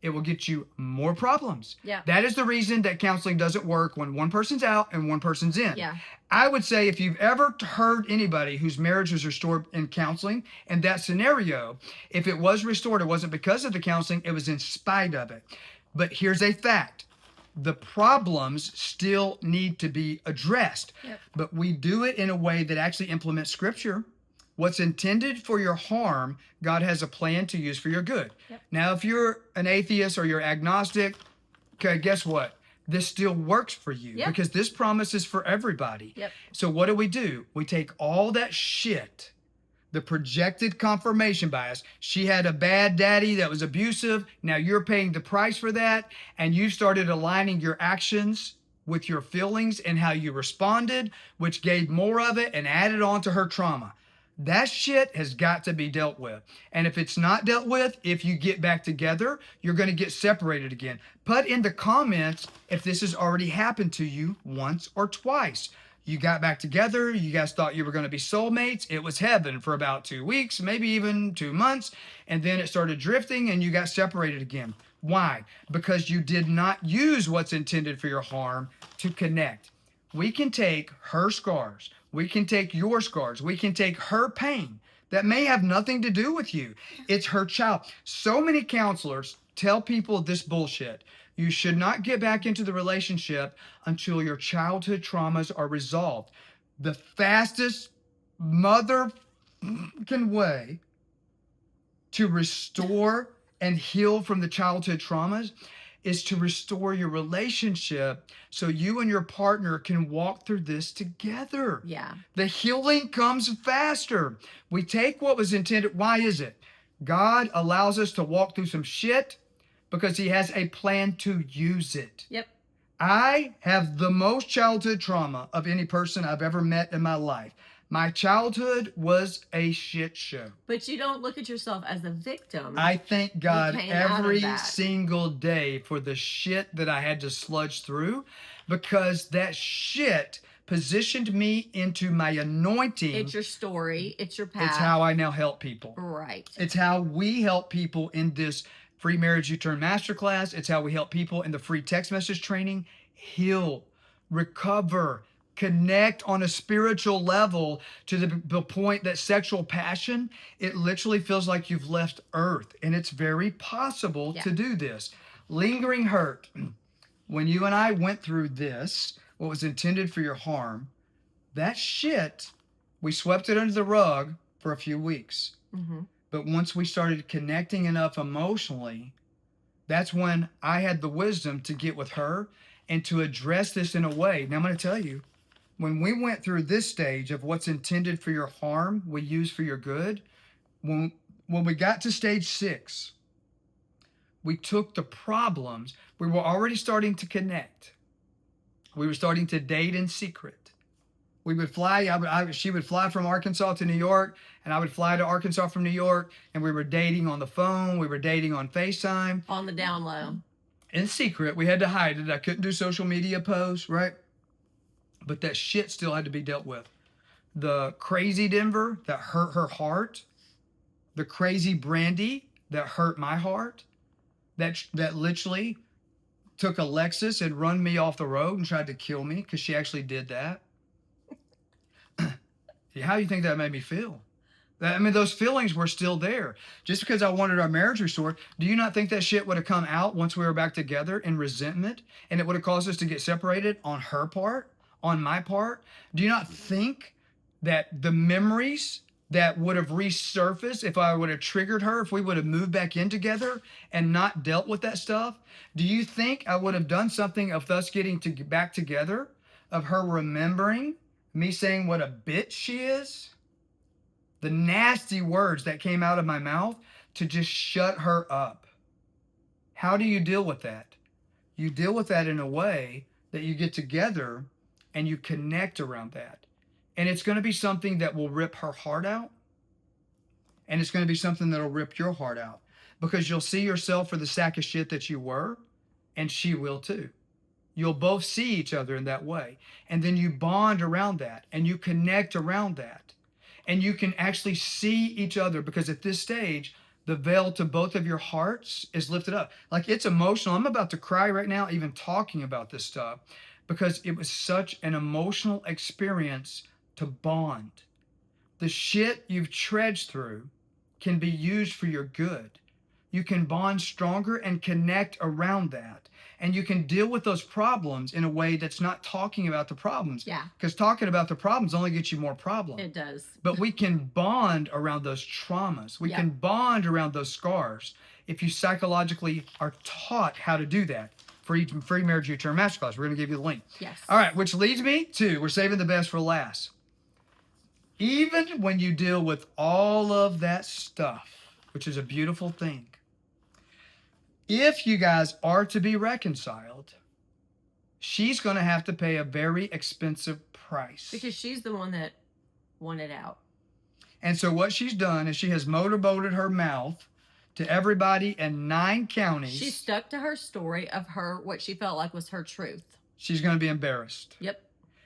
A: It will get you more problems. Yeah. That is the reason that counseling doesn't work when one person's out and one person's in. Yeah. I would say if you've ever heard anybody whose marriage was restored in counseling, in that scenario, if it was restored, it wasn't because of the counseling, it was in spite of it. But here's a fact. The problems still need to be addressed. Yep. But we do it in a way that actually implements scripture. What's intended for your harm, God has a plan to use for your good. Yep. Now, if you're an atheist or you're agnostic, okay, guess what? This still works for you. Yep. Because this promise is for everybody. Yep. So what do? We take all that shit, the projected confirmation bias. She had a bad daddy that was abusive. Now you're paying the price for that. And you started aligning your actions with your feelings and how you responded, which gave more of it and added on to her trauma. That shit has got to be dealt with. And if it's not dealt with, if you get back together, you're going to get separated again. Put in the comments if this has already happened to you once or twice. You got back together. You guys thought you were going to be soulmates. It was heaven for about 2 weeks, maybe even 2 months. And then it started drifting and you got separated again. Why? Because you did not use what's intended for your harm to connect. We can take her scars. We can take your scars. We can take her pain that may have nothing to do with you. It's her child. So many counselors tell people this bullshit. You should not get back into the relationship until your childhood traumas are resolved. The fastest motherfucking way to restore and heal from the childhood traumas is to restore your relationship so you and your partner can walk through this together. Yeah. The healing comes faster. We take what was intended. Why is it? God allows us to walk through some shit because he has a plan to use it. Yep. I have the most childhood trauma of any person I've ever met in my life. My childhood was a shit show. But you don't look at yourself as a victim. I thank God every single day for the shit that I had to sludge through, because that shit positioned me into my anointing. It's your story. It's your path. It's how I now help people. Right. It's how we help people in this Free Marriage U-Turn Masterclass. It's how we help people in the free text message training heal, recover, connect on a spiritual level to the point that sexual passion, it literally feels like you've left Earth. And it's very possible to do this. Lingering hurt. When you and I went through this, what was intended for your harm, that shit, we swept it under the rug for a few weeks.
B: Mm-hmm.
A: But once we started connecting enough emotionally, that's when I had the wisdom to get with her and to address this in a way. Now, I'm going to tell you, when we went through this stage of what's intended for your harm, we use for your good, when we got to stage 6, we took the problems. We were already starting to connect. We were starting to date in secret. We would fly, she would fly from Arkansas to New York, and I would fly to Arkansas from New York, and we were dating on the phone. We were dating on FaceTime.
B: On the down low.
A: In secret. We had to hide it. I couldn't do social media posts, right? But that shit still had to be dealt with. The crazy Denver that hurt her heart. The crazy Brandy that hurt my heart. That literally took a Lexus and run me off the road and tried to kill me because she actually did that. How do you think that made me feel? I mean, those feelings were still there. Just because I wanted our marriage restored, do you not think that shit would have come out once we were back together in resentment, and it would have caused us to get separated on her part, on my part? Do you not think that the memories that would have resurfaced if I would have triggered her, if we would have moved back in together and not dealt with that stuff, do you think I would have done something of us getting back together, of her remembering me saying what a bitch she is? The nasty words that came out of my mouth to just shut her up. How do you deal with that? You deal with that in a way that you get together and you connect around that. And it's going to be something that will rip her heart out. And it's going to be something that will rip your heart out. Because you'll see yourself for the sack of shit that you were, and she will too. You'll both see each other in that way. And then you bond around that, and you connect around that. And you can actually see each other, because at this stage, the veil to both of your hearts is lifted up. Like, it's emotional. I'm about to cry right now even talking about this stuff, because it was such an emotional experience to bond. The shit you've trudged through can be used for your good. You can bond stronger and connect around that. And you can deal with those problems in a way that's not talking about the problems.
B: Yeah.
A: Because talking about the problems only gets you more problems.
B: It does.
A: But we can bond around those traumas. We can bond around those scars if you psychologically are taught how to do that. Free Marriage U-Turn Masterclass. We're going to give you the link.
B: Yes.
A: All right, which leads me to, we're saving the best for last. Even when you deal with all of that stuff, which is a beautiful thing, if you guys are to be reconciled, she's going to have to pay a very expensive price.
B: Because she's the one that wanted out.
A: And so what she's done is she has motorboated her mouth to everybody in 9 counties.
B: She stuck to her story of what she felt like was her truth.
A: She's going to be embarrassed.
B: Yep.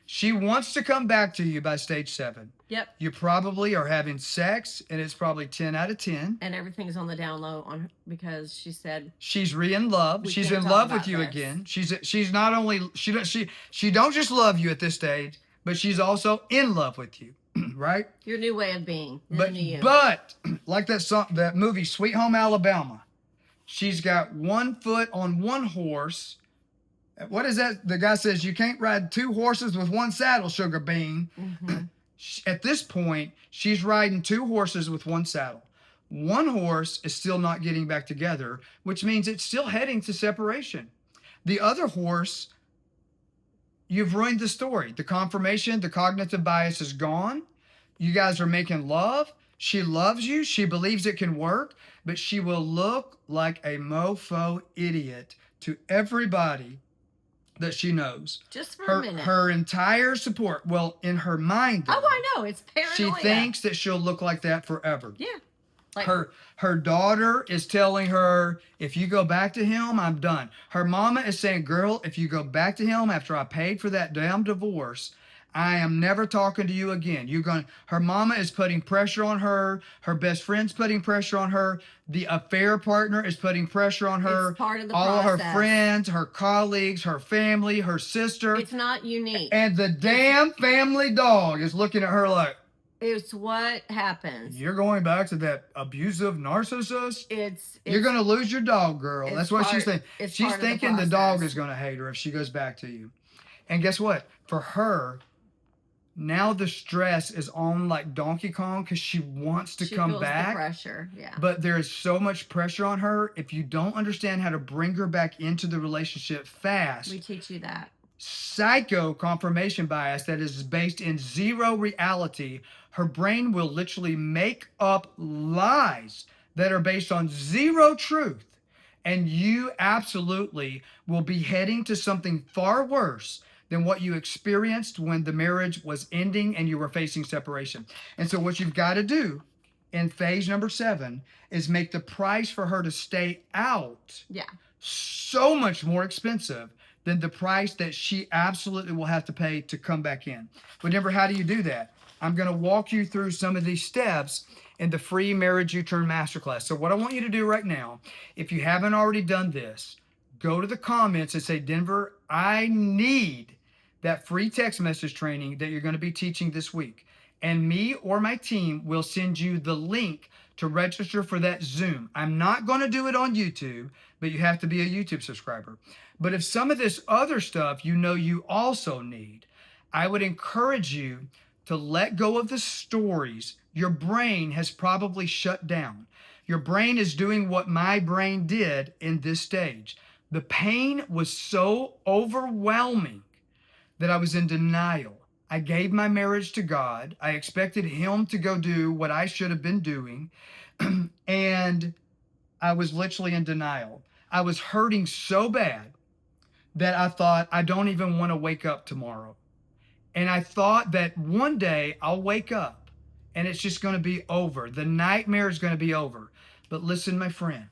A: She wants to come back to you by stage 7.
B: Yep.
A: You probably are having sex, and it's probably 10 out of 10.
B: And everything's on the down low on her, because she said
A: she's in love. She's in
B: can't
A: love
B: talk
A: with you
B: about
A: again. She's not only she don't just love you at this stage, but she's also in love with you, right?
B: your new way of being. The
A: But
B: new you.
A: like that movie Sweet Home Alabama, she's got one foot on one horse. What is that? The guy says you can't ride 2 horses with one saddle, sugar bean.
B: Mm-hmm.
A: At this point, she's riding 2 horses with one saddle. One horse is still not getting back together, which means it's still heading to separation. The other horse, you've ruined the story. The confirmation, the cognitive bias is gone. You guys are making love. She loves you. She believes it can work, but she will look like a mofo idiot to everybody that she knows.
B: Just for a minute.
A: Her entire support, well, in her mind, though,
B: Oh, I know. It's paranoia.
A: she thinks that she'll look like that forever.
B: Yeah. Like,
A: Her daughter is telling her, if you go back to him, I'm done. Her mama is saying, girl, if you go back to him after I paid for that damn divorce, I am never talking to you again. Her mama is putting pressure on her. Her best friend's putting pressure on her. The affair partner is putting pressure on her.
B: It's part of the
A: all
B: process.
A: her friends, her colleagues, her family, her sister.
B: It's not unique.
A: And the damn family dog is looking at her like,
B: it's what happens.
A: You're going back to that abusive narcissist? You're going to lose your dog, girl. That's what she's thinking. She's thinking the dog is going to hate her if she goes back to you. And guess what? For her, now the stress is on like Donkey Kong because she wants to come back.
B: The pressure, yeah.
A: But there is so much pressure on her. If you don't understand how to bring her back into the relationship fast,
B: we teach you that.
A: Psycho confirmation bias that is based in zero reality. Her brain will literally make up lies that are based on zero truth. And you absolutely will be heading to something far worse than what you experienced when the marriage was ending and you were facing separation. And so what you've got to do in phase number 7 is make the price for her to stay out so much more expensive than the price that she absolutely will have to pay to come back in. But Denver, how do you do that? I'm going to walk you through some of these steps in the free Marriage U-Turn Masterclass. So what I want you to do right now, if you haven't already done this, go to the comments and say, Denver, I need that free text message training that you're going to be teaching this week. And me or my team will send you the link to register for that Zoom. I'm not going to do it on YouTube, but you have to be a YouTube subscriber. But if some of this other stuff you also need, I would encourage you to let go of the stories. Your brain has probably shut down. Your brain is doing what my brain did in this stage. The pain was so overwhelming that I was in denial. I gave my marriage to God. I expected Him to go do what I should have been doing. And I was literally in denial. I was hurting so bad that I thought, I don't even want to wake up tomorrow. And I thought that one day I'll wake up and it's just going to be over. The nightmare is going to be over. But listen, my friend,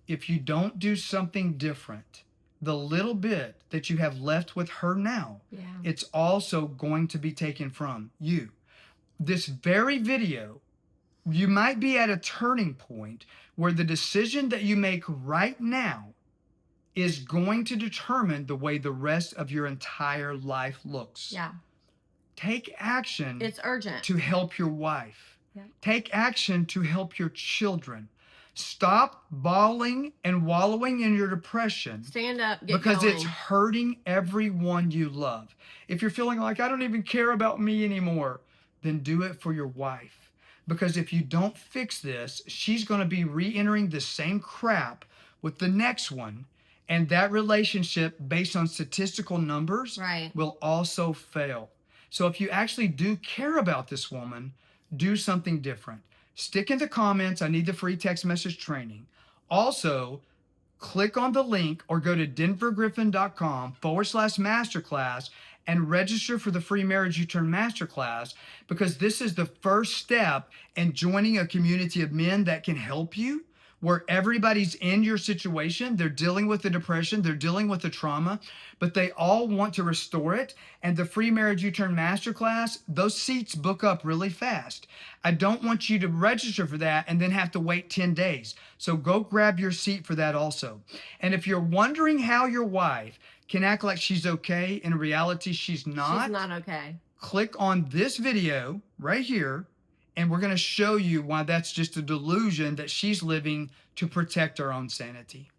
A: if you don't do something different, the little bit that you have left with her now, it's also going to be taken from you. This very video, you might be at a turning point where the decision that you make right now is going to determine the way the rest of your entire life looks.
B: Yeah.
A: Take action.
B: It's urgent.
A: To help your wife.
B: Yeah.
A: Take action to help your children. Stop bawling and wallowing in your depression.
B: Stand up,
A: because it's hurting everyone you love. If you're feeling like, I don't even care about me anymore, then do it for your wife. Because if you don't fix this, she's going to be re-entering the same crap with the next one. And that relationship, based on statistical numbers, will also fail. So if you actually do care about this woman, do something different. Stick in the comments, I need the free text message training. Also, click on the link or go to denvergriffin.com/masterclass and register for the free Marriage U-Turn Masterclass, because this is the first step in joining a community of men that can help you, where everybody's in your situation. They're dealing with the depression, they're dealing with the trauma, but they all want to restore it. And the free Marriage U-Turn Masterclass, those seats book up really fast. I don't want you to register for that and then have to wait 10 days. So go grab your seat for that also. And if you're wondering how your wife can act like she's okay, in reality, she's not.
B: She's not okay.
A: Click on this video right here, and we're going to show you why that's just a delusion that she's living to protect her own sanity.